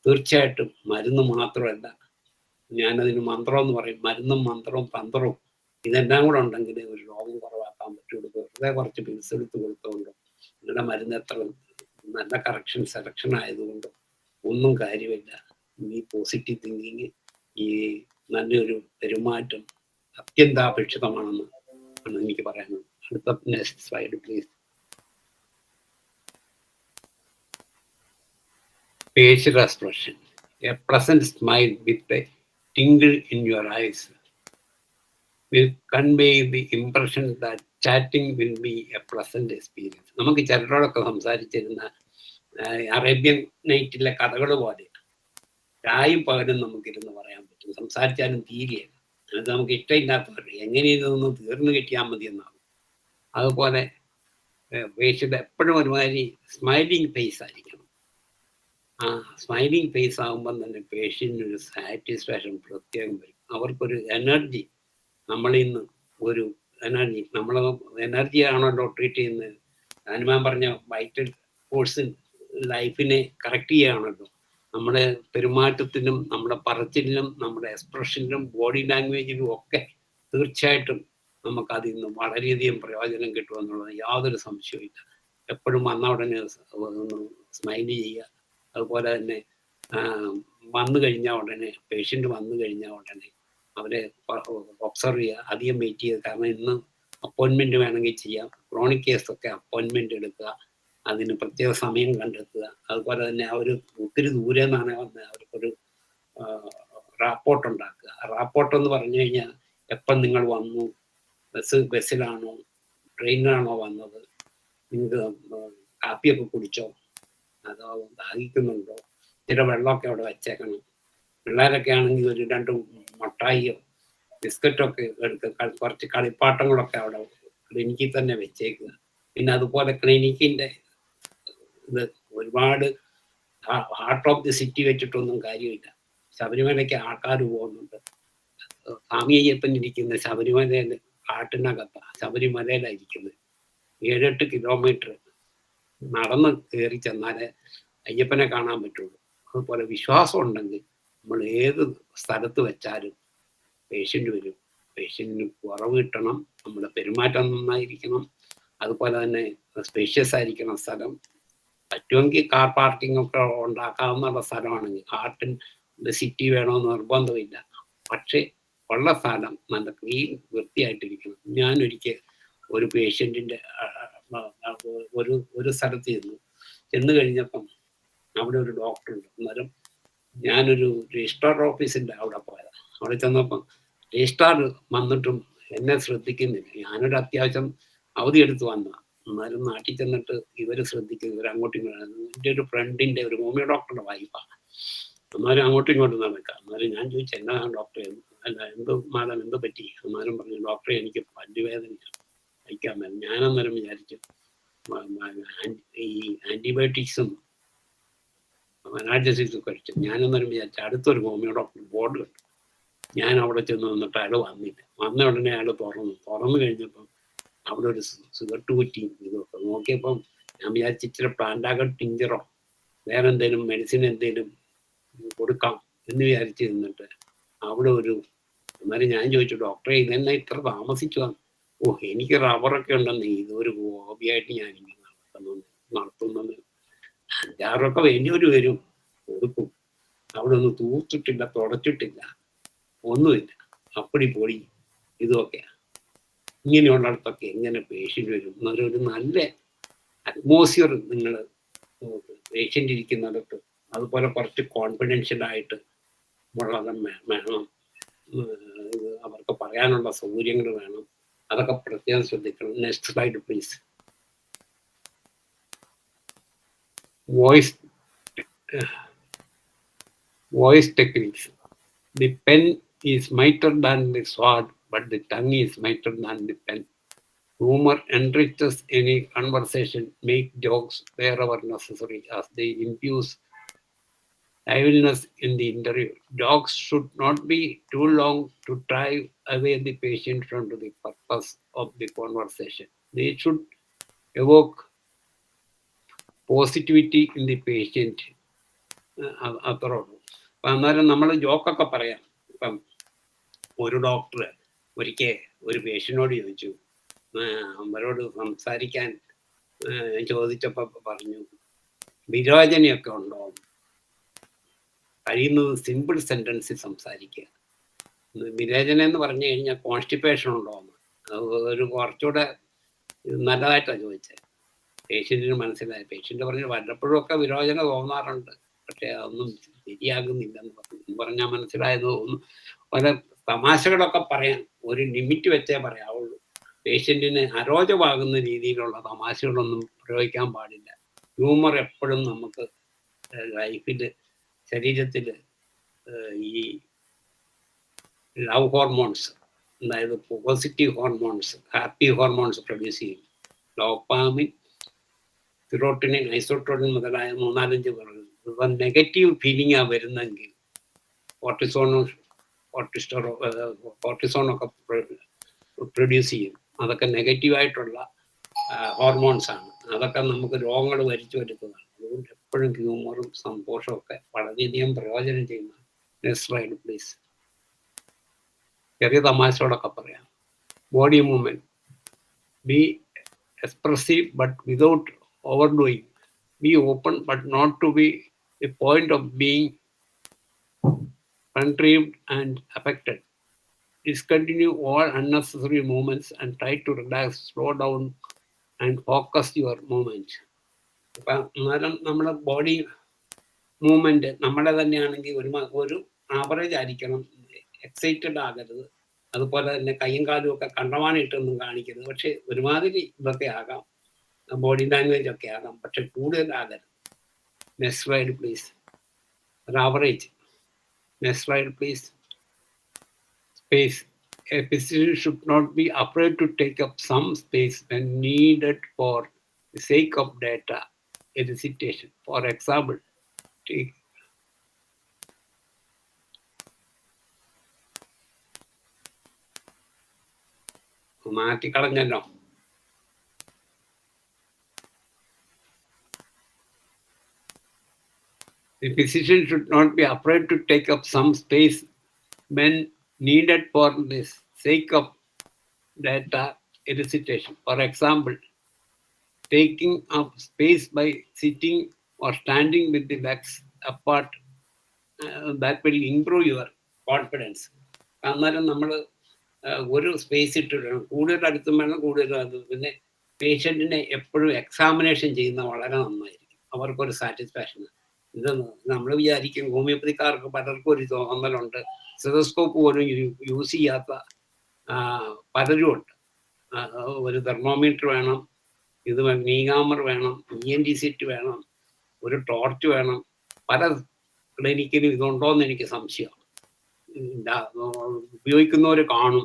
B: തീർച്ചയായിട്ടും മരുന്ന് മാത്രമല്ല, ഞാനതിന് മന്ത്രം എന്ന് പറയും, മരുന്നും മന്ത്രവും തന്ത്രവും ഇതെല്ലാം കൂടെ ഉണ്ടെങ്കിൽ ഒരു രോഗം കുറവാക്കാൻ പറ്റുള്ളൂ. വെറുതെ കുറച്ച് പിൽസ് എടുത്ത് കൊടുത്തുകൊണ്ടോ നിങ്ങളുടെ മരുന്ന് എത്ര നല്ല കറക്ഷൻ സെലക്ഷൻ ആയതുകൊണ്ടും ഒന്നും കാര്യമില്ല. ഈ പോസിറ്റീവ് തിങ്കിങ്, ഈ നല്ലൊരു പെരുമാറ്റം അത്യന്താപേക്ഷിതമാണെന്ന് ആണ് എനിക്ക് പറയാനുള്ളത്. അടുത്ത next slide please. Facial expression. A pleasant smile with a tingle in your eyes will convey the impression that chatting will be a pleasant experience. നമുക്ക് ചിലരോടൊക്കെ സംസാരിച്ചിരുന്ന അറേബ്യൻ നൈറ്റിലെ കഥകൾ പോലെ രായും പകലും നമുക്കിരുന്ന് പറയാൻ പറ്റും, സംസാരിച്ചാലും തീരെയല്ല. അത് നമുക്ക് ഇഷ്ടമില്ലാത്തവർ എങ്ങനെയൊന്നും തീർന്നു കിട്ടിയാൽ മതി എന്നാകും. അതുപോലെ ഫേഷ്യൽ എപ്പോഴും ഒരുമാതിരി സ്മൈലിംഗ് ഫേസ് ആയിരിക്കണം. ആ സ്മൈലിംഗ് ഫേസ് ആകുമ്പം തന്നെ പേഷ്യൻ്റിനൊരു സാറ്റിസ്ഫാക്ഷൻ പ്രത്യേകം വരും. അവർക്കൊരു എനർജി, നമ്മളിൽ നിന്ന് ഒരു എനർജി, നമ്മൾ എനർജി ആണല്ലോ ട്രീറ്റ് ചെയ്യുന്നത്. ഹനുമാൻ പറഞ്ഞ വൈറ്റൽ ഫോഴ്സ് ലൈഫിനെ കറക്റ്റ് ചെയ്യുകയാണല്ലോ. നമ്മുടെ പെരുമാറ്റത്തിലും നമ്മുടെ പറച്ചിലിലും നമ്മുടെ എക്സ്പ്രഷനിലും ബോഡി ലാംഗ്വേജിലും ഒക്കെ തീർച്ചയായിട്ടും നമുക്ക് അതിൽ നിന്ന് വളരെയധികം പ്രയോജനം കിട്ടുമെന്നുള്ളത് യാതൊരു സംശയവുമില്ല. എപ്പോഴും വന്ന ഉടനെ സ്മൈൽ ചെയ്യുക. അതുപോലെ തന്നെ വന്നു കഴിഞ്ഞാൽ ഉടനെ പേഷ്യൻ്റ് വന്നു കഴിഞ്ഞാൽ ഉടനെ അവരെ ഒബ്സർവ് ചെയ്യുക, അധികം വെയിറ്റ് ചെയ്യുക. കാരണം ഇന്ന് അപ്പോയിൻമെൻറ്റ് വേണമെങ്കിൽ ചെയ്യാം. ക്രോണിക് കേസൊക്കെ അപ്പോയിൻമെൻറ്റ് എടുക്കുക, അതിന് പ്രത്യേക സമയം കണ്ടെത്തുക. അതുപോലെ തന്നെ അവർ ഒത്തിരി ദൂരെ നിന്നാണ് വന്നത്, അവർക്കൊരു റാപ്പോർട്ട് ഉണ്ടാക്കുക. റാപ്പോർട്ട് എന്ന് പറഞ്ഞു കഴിഞ്ഞാൽ എപ്പം നിങ്ങൾ വന്നു, ബസ്സിലാണോ ട്രെയിനിലാണോ വന്നത്, നിങ്ങൾക്ക് കാപ്പിയൊക്കെ കുടിച്ചോ, അതോ ദാഹിക്കുന്നുണ്ടോ, ചില വെള്ളമൊക്കെ അവിടെ വെച്ചേക്കണം. പിള്ളേരൊക്കെ ആണെങ്കിൽ ഒരു 2 മുട്ടായിയോ ബിസ്ക്കറ്റൊക്കെ എടുക്കുക, കുറച്ച് കളിപ്പാട്ടങ്ങളൊക്കെ അവിടെ ക്ലിനിക്കിൽ തന്നെ വെച്ചേക്കുക. പിന്നെ അതുപോലെ ക്ലിനിക്കിൻ്റെ ഇത് ഒരുപാട് ഹാർട്ട് ഓഫ് ദി സിറ്റി വെച്ചിട്ടൊന്നും കാര്യമില്ല. ശബരിമലയ്ക്ക് ആൾക്കാർ പോകുന്നുണ്ട്. സ്വാമി അയ്യപ്പൻ ഇരിക്കുന്നത് ശബരിമലയിൽ കാട്ടിനകത്താണ്, ശബരിമലയിലായിരിക്കുന്നത്. 7-8 കിലോമീറ്റർ നടന്ന് കയറി ചെന്നാലേ അയ്യപ്പനെ കാണാൻ പറ്റുള്ളൂ. അതുപോലെ വിശ്വാസം ഉണ്ടെങ്കിൽ നമ്മൾ ഏത് സ്ഥലത്ത് വെച്ചാലും പേഷ്യൻ്റ് വരും. പേഷ്യൻറ്റിന് കുറവ് കിട്ടണം, നമ്മുടെ പെരുമാറ്റം നന്നായിരിക്കണം, അതുപോലെ തന്നെ സ്പേഷ്യസ് ആയിരിക്കണം സ്ഥലം. പറ്റുമെങ്കിൽ കാർ പാർക്കിംഗ് ഒക്കെ ഉണ്ടാക്കാവുന്ന സ്ഥലമാണെങ്കിൽ ഹാർട്ടിൻ്റെ സിറ്റി വേണമെന്ന് നിർബന്ധമില്ല. പക്ഷേ ഉള്ള സ്ഥലം നല്ല ക്ലീൻ വൃത്തിയായിട്ടിരിക്കണം. ഞാനൊരിക്കൽ ഒരു പേഷ്യൻറ്റിൻ്റെ ഒരു സ്ഥലത്ത് ചെന്ന് കഴിഞ്ഞപ്പം അവിടെ ഒരു ഡോക്ടറുണ്ട്. അന്നേരം ഞാനൊരു രജിസ്ട്രാർ ഓഫീസിൻ്റെ അവിടെ പോയതാണ്. അവിടെ ചെന്നപ്പം രജിസ്ട്രാർ വന്നിട്ടും എന്നെ ശ്രദ്ധിക്കുന്നില്ല. ഞാനൊരു അത്യാവശ്യം അവധി എടുത്ത് വന്നതാണ്. എന്നാലും നാട്ടിൽ ചെന്നിട്ട് ഇവർ ശ്രദ്ധിക്കുന്നു, ഇവർ അങ്ങോട്ടും ഇങ്ങോട്ടും. എൻ്റെ ഒരു ഫ്രണ്ടിൻ്റെ ഒരു ഹോമിയോ ഡോക്ടറുടെ വൈഫാണ്. എന്നാലും അങ്ങോട്ടും ഇങ്ങോട്ടും നടക്കാം. എന്നാലും ഞാൻ ചോദിച്ചു, എന്നാ ഡോക്ടറെ, അല്ല എന്ത് മാഡം എന്ത് പറ്റി? എന്നാലും പറഞ്ഞു, ഡോക്ടറെ എനിക്ക് പല്ലുവേദനയാണ്, കഴിക്കാൻ പറ്റും. ഞാനന്നേരം വിചാരിച്ചു ഈ ആൻറ്റിബയോട്ടിക്സും അനാൾജസിക്സും കഴിച്ചു. ഞാനന്നേരം വിചാരിച്ചു അടുത്തൊരു ഹോമിയോ ഡോക്ടർ ബോർഡ് കണ്ടു. ഞാൻ അവിടെ ചെന്ന് നിന്നിട്ട് അയാൾ വന്നില്ല. വന്ന ഉടനെ അയാൾ തുറന്നു കഴിഞ്ഞപ്പം അവിടെ ഒരു സിഗരറ്റ് കുറ്റിയും ഇതൊക്കെ നോക്കിയപ്പം ഞാൻ വിചാരിച്ചു ഇച്ചിരി പ്ലാന്റാകട്ട് ടിഞ്ചറോ വേറെ എന്തെങ്കിലും മെഡിസിൻ എന്തെങ്കിലും കൊടുക്കാം എന്ന് വിചാരിച്ച് നിന്നിട്ട് അവിടെ ഒരു എന്നാലും ഞാൻ ചോദിച്ചു, ഡോക്ടറെ ഇതെന്നാ ഇത്ര താമസിച്ചു? ഓ, എനിക്ക് റബ്ബറൊക്കെ ഉണ്ടെന്ന്, ഇതൊരു ഹോബിയായിട്ട് ഞാൻ നടത്തുന്നത്. 5-6 വലിയൊരു വരും കൊടുക്കും. അവിടെ ഒന്നും തൂത്തിട്ടില്ല, തുടച്ചിട്ടില്ല, ഒന്നുമില്ല. അപ്പടി പൊടി ഇതുമൊക്കെയാണ്. ഇങ്ങനെയുള്ളിടത്തൊക്കെ എങ്ങനെ പേഷ്യൻ്റ് വരും എന്നൊരു നല്ല അറ്റ്മോസ്ഫിയർ നിങ്ങൾ പേഷ്യൻ്റ് ഇരിക്കുന്നിടത്ത് അതുപോലെ കുറച്ച് കോൺഫിഡൻഷ്യലായിട്ട് ഉള്ളതും വേണം. അവർക്ക് പറയാനുള്ള സൗകര്യങ്ങൾ വേണം. അതൊക്കെ പ്രത്യേകം ശ്രദ്ധിക്കണം. Next slide please. Voice techniques. The pen is mightier than the sword, but the tongue is mightier than the pen. Humor enriches any conversation. Make jokes wherever necessary as they infuse liveliness in the interview. Jokes should not be too long to drive away the patient from the purpose of the conversation. They should evoke positivity in the patient. അത്രേ ഉള്ളൂ. അപ്പം അന്നേരം നമ്മൾ ജോക്കൊക്കെ പറയാം. ഇപ്പം ഒരു ഡോക്ടർ ഒരിക്കൽ ഒരു പേഷ്യനോട് ചോദിച്ചു, അവരോട് സംസാരിക്കാൻ ചോദിച്ചപ്പോൾ പറഞ്ഞു, വിരോചനയൊക്കെ ഉണ്ടോ, കഴിയുന്നത് സിമ്പിൾ സെൻറ്റൻസിൽ സംസാരിക്കുക. വിരോചന എന്ന് പറഞ്ഞു കഴിഞ്ഞാൽ കോൺസ്റ്റിപ്പേഷൻ ഉണ്ടോ എന്ന് ഒരു കുറച്ചുകൂടെ നല്ലതായിട്ടാണ് ചോദിച്ചത്. പേഷ്യൻറ്റിന് മനസ്സിലായി. പേഷ്യൻ്റ് പറഞ്ഞു വല്ലപ്പോഴും ഒക്കെ വിരോചന തോന്നാറുണ്ട്, പക്ഷേ അതൊന്നും ശരിയാകുന്നില്ലെന്ന് പറഞ്ഞാൽ മനസ്സിലായത് തോന്നുന്നു. പല തമാശകളൊക്കെ പറയാൻ ഒരു ലിമിറ്റ് വെച്ചേ പറയാവുള്ളൂ. പേഷ്യൻറ്റിന് അരോചകമാകുന്ന രീതിയിലുള്ള തമാശകളൊന്നും പ്രയോഗിക്കാൻ പാടില്ല. ഹ്യൂമർ എപ്പോഴും നമുക്ക് ലൈഫിൽ ശരീരത്തിൽ ഈ ലവ് ഹോർമോൺസ്, അതായത് positive hormones, happy hormones produce ചെയ്യും. ഡോപ്പാമിൻ, സിറോട്ടിനിൻ, ഐസോട്ടോണിൻ മുതലായ 4-5 പറയുന്നത്. ഇപ്പം നെഗറ്റീവ് ഫീലിംഗാണ് വരുന്നെങ്കിൽ കോർട്ടിസോണൊക്കെ പ്രൊഡ്യൂസ് ചെയ്യും. അതൊക്കെ നെഗറ്റീവായിട്ടുള്ള ഹോർമോൺസാണ്. അതൊക്കെ നമുക്ക് രോഗങ്ങൾ വരിച്ചു വരുത്തുന്നതാണ്. അതുകൊണ്ട് എപ്പോഴും ഹ്യൂമറും സന്തോഷവും ഒക്കെ വളരെയധികം പ്രയോജനം ചെയ്യുന്നതാണ്. Next slide please. ചെറിയ തമാശയോടൊക്കെ പറയാം. Body movement. B expressive but without overdoing. Be open but not to be a point of being contrived and affected. Discontinue all unnecessary movements and try to relax, slow down and focus your movement. അപ്പം അന്നേരം നമ്മുടെ ബോഡി മൂവ്മെൻറ്റ് നമ്മുടെ തന്നെയാണെങ്കിൽ ഒരു ആവറേജ് ആയിരിക്കണം. എക്സൈറ്റഡ് ആകരുത്. അതുപോലെ തന്നെ കയ്യും കാലും ഒക്കെ കണ്ടമാനിട്ടൊന്നും കാണിക്കരുത്. പക്ഷെ ഒരുമാതിരി ഇതൊക്കെ ആകാം, ബോഡി ലാംഗ്വേജ് ഒക്കെ ആകാം, പക്ഷെ കൂടുതലാകരുത്. Next slide please. ഒരു average. Next slide please. Space. A physician should not be afraid to take up some space when needed for the sake of data elicitation. For example, take മാറ്റിക്കളഞ്ഞല്ലോ. The physician should not be afraid to take up some space when needed for the sake of data elicitation. For example, taking up space by sitting or standing with the legs apart, that will improve your confidence. അന്നേരം നമ്മൾ ഒരു സ്പേസ് ഇട്ടിടണം. കൂടുതൽ അടുത്തും വേണം, കൂടുതൽ അത്. പിന്നെ പേഷ്യൻറ്റിനെ എപ്പോഴും എക്സാമിനേഷൻ ചെയ്യുന്ന വളരെ നന്നായിരിക്കും. അവർക്കൊരു സാറ്റിസ്ഫാക്ഷൻ. ഇത് നമ്മൾ വിചാരിക്കും, ഹോമിയോപ്പതിക്കാർക്ക് പലർക്കും ഒരു തോന്നലുണ്ട്, സ്റ്റെതസ്കോപ്പ് പോലും യൂസ് ചെയ്യാത്ത പലരും ഉണ്ട്. ഒരു തെർമോമീറ്റർ വേണം, ഇത് നീഗാമർ വേണം, ENT സെറ്റ് വേണം, ഒരു ടോർച്ച് വേണം. പല ക്ലിനിക്കിലും ഇതുണ്ടോയെന്ന് എനിക്ക് സംശയമാണ്. ഉപയോഗിക്കുന്നവർ കാണും.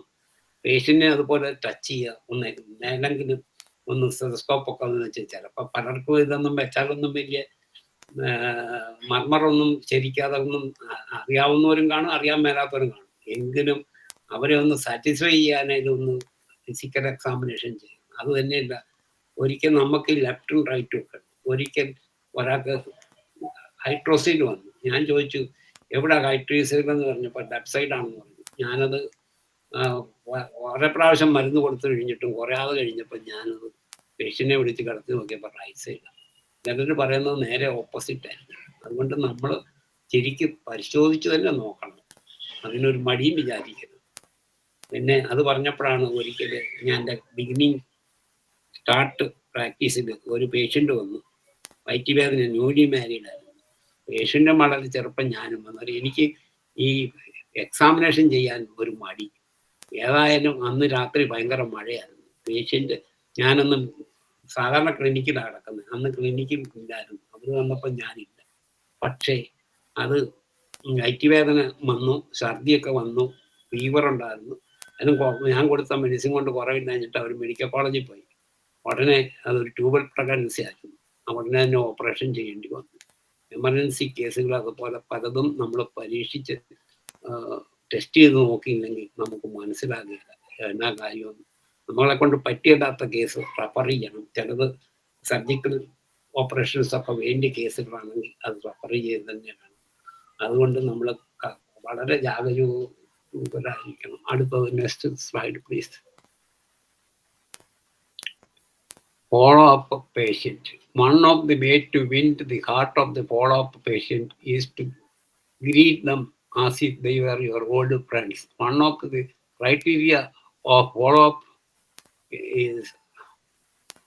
B: പേഷ്യൻറ്റിനെ അതുപോലെ ടച്ച് ചെയ്യുക, ഒന്നെങ്കിലും ഒന്ന് സ്റ്റെതസ്കോപ്പൊക്കെ ഒന്ന് വെച്ച്. ചിലപ്പോൾ പലർക്കും ഇതൊന്നും വെച്ചാലൊന്നും വലിയ മർമ്മറൊന്നും ശരിക്കാതൊന്നും അറിയാവുന്നവരും കാണും, അറിയാൻ മേലാത്തവരും കാണും. എങ്കിലും അവരെ ഒന്ന് സാറ്റിസ്ഫൈ ചെയ്യാനായിട്ടൊന്ന് ഫിസിക്കൽ എക്സാമിനേഷൻ ചെയ്യും. അത് തന്നെയല്ല, ഒരിക്കൽ നമുക്ക് ലെഫ്റ്റും റൈറ്റും ഒക്കെ. ഒരിക്കൽ ഒരാൾക്ക് ഹൈഡ്രോസിൽ വന്നു. ഞാൻ ചോദിച്ചു, എവിടെ ഹൈഡ്രോസിൽ എന്ന് പറഞ്ഞപ്പോൾ ലെഫ്റ്റ് സൈഡാണെന്ന് പറഞ്ഞു. ഞാനത് കുറേ പ്രാവശ്യം മരുന്ന് കൊടുത്തു കഴിഞ്ഞിട്ടും കുറയാതെ കഴിഞ്ഞപ്പോൾ ഞാനത് പേഷ്യനെ വിളിച്ച് കിടത്തി നോക്കിയപ്പോൾ റൈറ്റ് സൈഡാണ്. ചിലർ പറയുന്നത് നേരെ ഓപ്പോസിറ്റ് ആയിരുന്നു. അതുകൊണ്ട് നമ്മൾ ശരിക്കും പരിശോധിച്ച് തന്നെ നോക്കണം. അതിനൊരു മടിയും വിചാരിക്കരുത്. പിന്നെ അത് പറഞ്ഞപ്പോഴാണ് ഒരിക്കൽ ഞാൻ എൻ്റെ ബിഗിനിങ് സ്റ്റാർട്ട് പ്രാക്ടീസിൽ ഒരു പേഷ്യൻ്റ് വന്നു, വയറ്റുവേദന, ന്യൂലി മാരീഡായിരുന്നു. പേഷ്യൻ്റ് വളരെ ചെറുപ്പം ഞാനും വന്നത്. എനിക്ക് ഈ എക്സാമിനേഷൻ ചെയ്യാൻ ഒരു മടി. ഏതായാലും അന്ന് രാത്രി ഭയങ്കര മഴയായിരുന്നു. പേഷ്യൻ്റ്, ഞാനൊന്നും സാധാരണ ക്ലിനിക്കിലാണ് കിടക്കുന്നത്, അന്ന് ക്ലിനിക്കിൽ ഇല്ലായിരുന്നു. അവർ വന്നപ്പോൾ ഞാനില്ല. പക്ഷേ അത് വയറ്റുവേദന വന്നു, ഛർദിയൊക്കെ വന്നു, ഫീവർ ഉണ്ടായിരുന്നു. അതിന് ഞാൻ കൊടുത്ത മെഡിസിൻ കൊണ്ട് കുറവില്ലാഞ്ഞിട്ട് അവർ മെഡിക്കൽ കോളേജിൽ പോയി. ഉടനെ അതൊരു ട്യൂബൽ പ്രഗ്നൻസി ആയിരുന്നു. ഉടനെ തന്നെ ഓപ്പറേഷൻ ചെയ്യേണ്ടി വന്നു. എമർജൻസി കേസുകൾ അതുപോലെ പലതും നമ്മൾ പരീക്ഷിച്ച് ടെസ്റ്റ് ചെയ്ത് നോക്കിയില്ലെങ്കിൽ നമുക്ക് മനസ്സിലാകില്ല എന്നാ കാര്യമെന്ന്. നമ്മളെ കൊണ്ട് പറ്റിയിടാത്ത കേസ് റെഫർ ചെയ്യണം. ചിലത് സർജിക്കൽ ഓപ്പറേഷൻസ് ഒക്കെ വേണ്ടിയ കേസുകളാണെങ്കിൽ അത് റെഫർ ചെയ്ത് തന്നെയാണ്. അതുകൊണ്ട് നമ്മൾ വളരെ ജാഗരൂകരായിരിക്കണം. അടുത്തത് next slide please. Follow-up patient. One of the ways to win the heart of the follow-up patient is to greet them as if they were your old friends. One of the criteria of follow-up is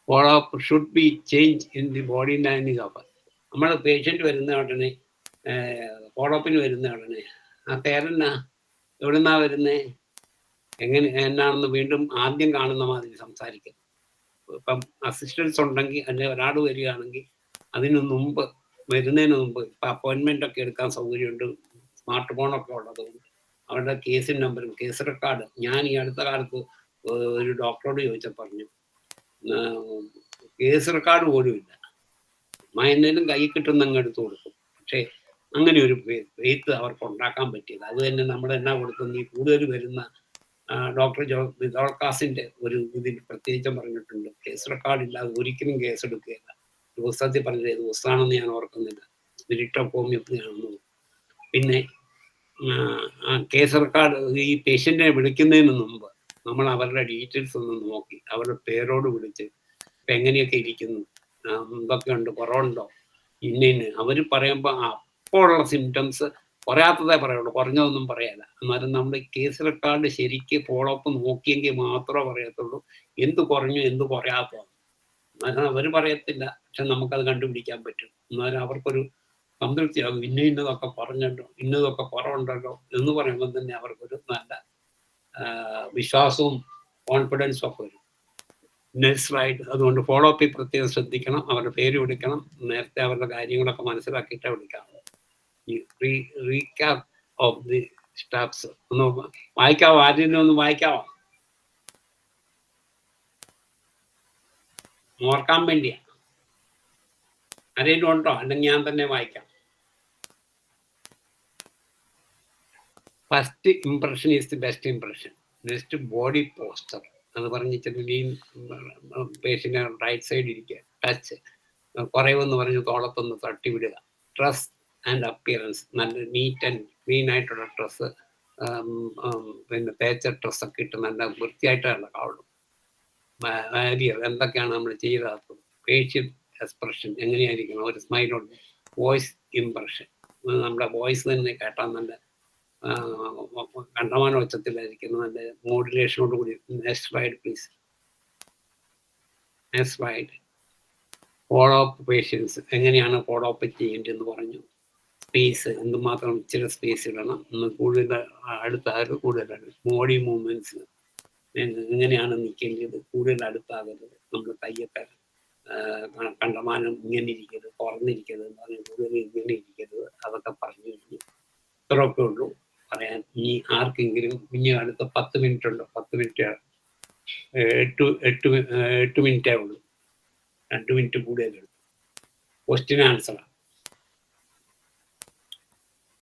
B: follow-up should be change in the body language of us. നമ്മൾ പേഷ്യൻ്റ് വരുന്ന ഉടനെ, ഫോളോപ്പിന് വരുന്ന ഉടനെ ആ പേരെന്നാ, എവിടുന്നാ വരുന്നേ, എങ്ങനെ എന്നാണെന്ന് വീണ്ടും ആദ്യം കാണുന്ന മാതിരി സംസാരിക്കും. ഇപ്പം അസിസ്റ്റൻസ് ഉണ്ടെങ്കിൽ അല്ലെങ്കിൽ ഒരാൾ വരികയാണെങ്കിൽ അതിന് മുമ്പ്, വരുന്നതിന് മുമ്പ്, ഇപ്പം അപ്പോയിൻമെൻ്റ് ഒക്കെ എടുക്കാൻ സൗകര്യമുണ്ട്, സ്മാർട്ട് ഫോണൊക്കെ ഉള്ളതുകൊണ്ട് അവരുടെ കേസിൻ നമ്പറും കേസ് റെക്കോർഡ്. ഞാൻ ഈ അടുത്ത കാലത്ത് ഒരു ഡോക്ടറോട് ചോദിച്ചാൽ പറഞ്ഞു, കേസ് റെക്കോർഡ് പോലും ഇല്ല, എന്തെങ്കിലും കൈ കിട്ടുന്നങ്ങ് എടുത്തു കൊടുക്കും. പക്ഷേ അങ്ങനെ ഒരു ഫെയ്ത്ത് അവർക്ക് ഉണ്ടാക്കാൻ പറ്റിയത്. അത് തന്നെ നമ്മൾ എന്നാ കൊടുക്കുന്ന ഈ കൂടുതൽ വരുന്ന ഡോക്ടർ ജോൾക്കാസിന്റെ ഒരു ഇതിൽ പ്രത്യേകിച്ചും പറഞ്ഞിട്ടുണ്ട്, കേസ് റെക്കോർഡ് ഇല്ലാതെ ഒരിക്കലും കേസ് എടുക്കുകയില്ല. പുസ്തകത്തിൽ പറഞ്ഞത് ഏത് പുസ്തകമാണെന്ന് ഞാൻ ഓർക്കുന്നില്ല, സ്പിരിറ്റ് ഓഫ് ഹോമിയോപ്പതി ആണെന്ന്. പിന്നെ കേസ് റെക്കോർഡ് ഈ പേഷ്യന്റിനെ വിളിക്കുന്നതിന് മുമ്പ് നമ്മൾ അവരുടെ ഡീറ്റെയിൽസ് ഒന്ന് നോക്കി, അവരുടെ പേരോട് വിളിച്ച് ഇപ്പം എങ്ങനെയൊക്കെ ഇരിക്കുന്നു, എന്തൊക്കെയുണ്ട്, കുറവുണ്ടോ, ഇന്ന അവർ പറയുമ്പോൾ അപ്പോഴുള്ള സിംറ്റംസ് കുറയാത്തതേ പറയുള്ളൂ, കുറഞ്ഞതൊന്നും പറയാല്ല. എന്നാലും നമ്മുടെ കേസ് റെക്കോർഡ് ശരിക്ക് ഫോളോപ്പ് നോക്കിയെങ്കിൽ മാത്രമേ പറയത്തുള്ളൂ എന്ത് കുറഞ്ഞു എന്ത് കുറയാത്തോ. എന്നാലും അവർ പറയത്തില്ല, പക്ഷെ നമുക്കത് കണ്ടുപിടിക്കാൻ പറ്റും. എന്നാലും അവർക്കൊരു സംതൃപ്തിയാകും, ഇന്നതൊക്കെ പറഞ്ഞല്ലോ, ഇന്നതൊക്കെ കുറവുണ്ടല്ലോ എന്ന് പറയുമ്പോൾ തന്നെ അവർക്കൊരു നല്ല വിശ്വാസവും കോൺഫിഡൻസും ഒക്കെ വരും. Next slide. അതുകൊണ്ട് ഫോളോ അപ്പിൽ പ്രത്യേകം ശ്രദ്ധിക്കണം, അവരുടെ പേര് വിളിക്കണം, നേരത്തെ അവരുടെ കാര്യങ്ങളൊക്കെ മനസ്സിലാക്കിയിട്ടേ വിളിക്കണം. റീക്യാപ്പ് ഓഫ് ദി സ്റ്റാഫ്സ് ഒന്ന് വായിക്കാവോ? ആദ്യം ഒന്ന് വായിക്കാവോ? ഓർക്കാൻ വേണ്ടിയാ. ആരെങ്കിലും ഉണ്ടോ? അല്ലെങ്കിൽ ഞാൻ തന്നെ വായിക്കാം. First impression is the best impression. Next body poster. അത് പറഞ്ഞിട്ട് പേഷ്യൻ്റെ റൈറ്റ് സൈഡ് ഇരിക്കുക, ടച്ച് കുറവെന്ന് പറഞ്ഞ് തോളത്തൊന്ന് തട്ടി വിടുക. ഡ്രസ് ആൻഡ് അപ്പിയറൻസ്, നല്ല നീറ്റ് ആൻഡ് ക്ലീൻ ആയിട്ടുള്ള ഡ്രസ്സ്, പിന്നെ തേച്ച ഡ്രസ്സൊക്കെ ഇട്ട് നല്ല വൃത്തിയായിട്ടുള്ള കാണും. വാരിയർ എന്തൊക്കെയാണ് നമ്മൾ ചെയ്തത്. ഫേഷ്യൽ എക്സ്പ്രഷൻ എങ്ങനെയായിരിക്കണം, ഒരു സ്മൈലുണ്ട്. വോയിസ് ഇംപ്രഷൻ, നമ്മുടെ വോയിസ് തന്നെ കേട്ടാൽ നല്ല കണ്ടമാന ഉച്ചത്തിലായിരിക്കണം, നല്ല മോഡുലേഷനോട് കൂടി. Next slide please. Next slide. Follow up patients എങ്ങനെയാണ് ഫോളോ അപ്പ് ചെയ്യേണ്ടതെന്ന് പറഞ്ഞു. സ്പേസ് എന്തുമാത്രം ഇച്ചിരി സ്പേസ് ഇടണം, കൂടുതൽ അടുത്താകരുത്, കൂടുതൽ ബോഡി മൂവ്മെന്റ്സ് എങ്ങനെയാണ് നിൽക്കേണ്ടത്, കൂടുതൽ അടുത്താകരുത്, നമ്മൾ കയ്യൊക്കെ കണ്ടമാനം ഇങ്ങനെ ഇരിക്കരുത്, തുറന്നിരിക്കരുത് എന്ന് പറഞ്ഞാൽ കൂടുതൽ ഇങ്ങനെ ഇരിക്കരുത്. അതൊക്കെ പറഞ്ഞു കഴിഞ്ഞു. ഇത്രയൊക്കെ ഉള്ളൂ പറയാൻ. ഇനി ആർക്കെങ്കിലും ഇനി അടുത്ത 10 മിനിറ്റ് ഉണ്ടോ? 10 മിനിറ്റ് 8 മിനിറ്റേ ഉള്ളൂ. 2 മിനിറ്റ് കൂടുതൽ എടുത്തു. ക്വസ്റ്റ്യൻ ആൻസറാണ്.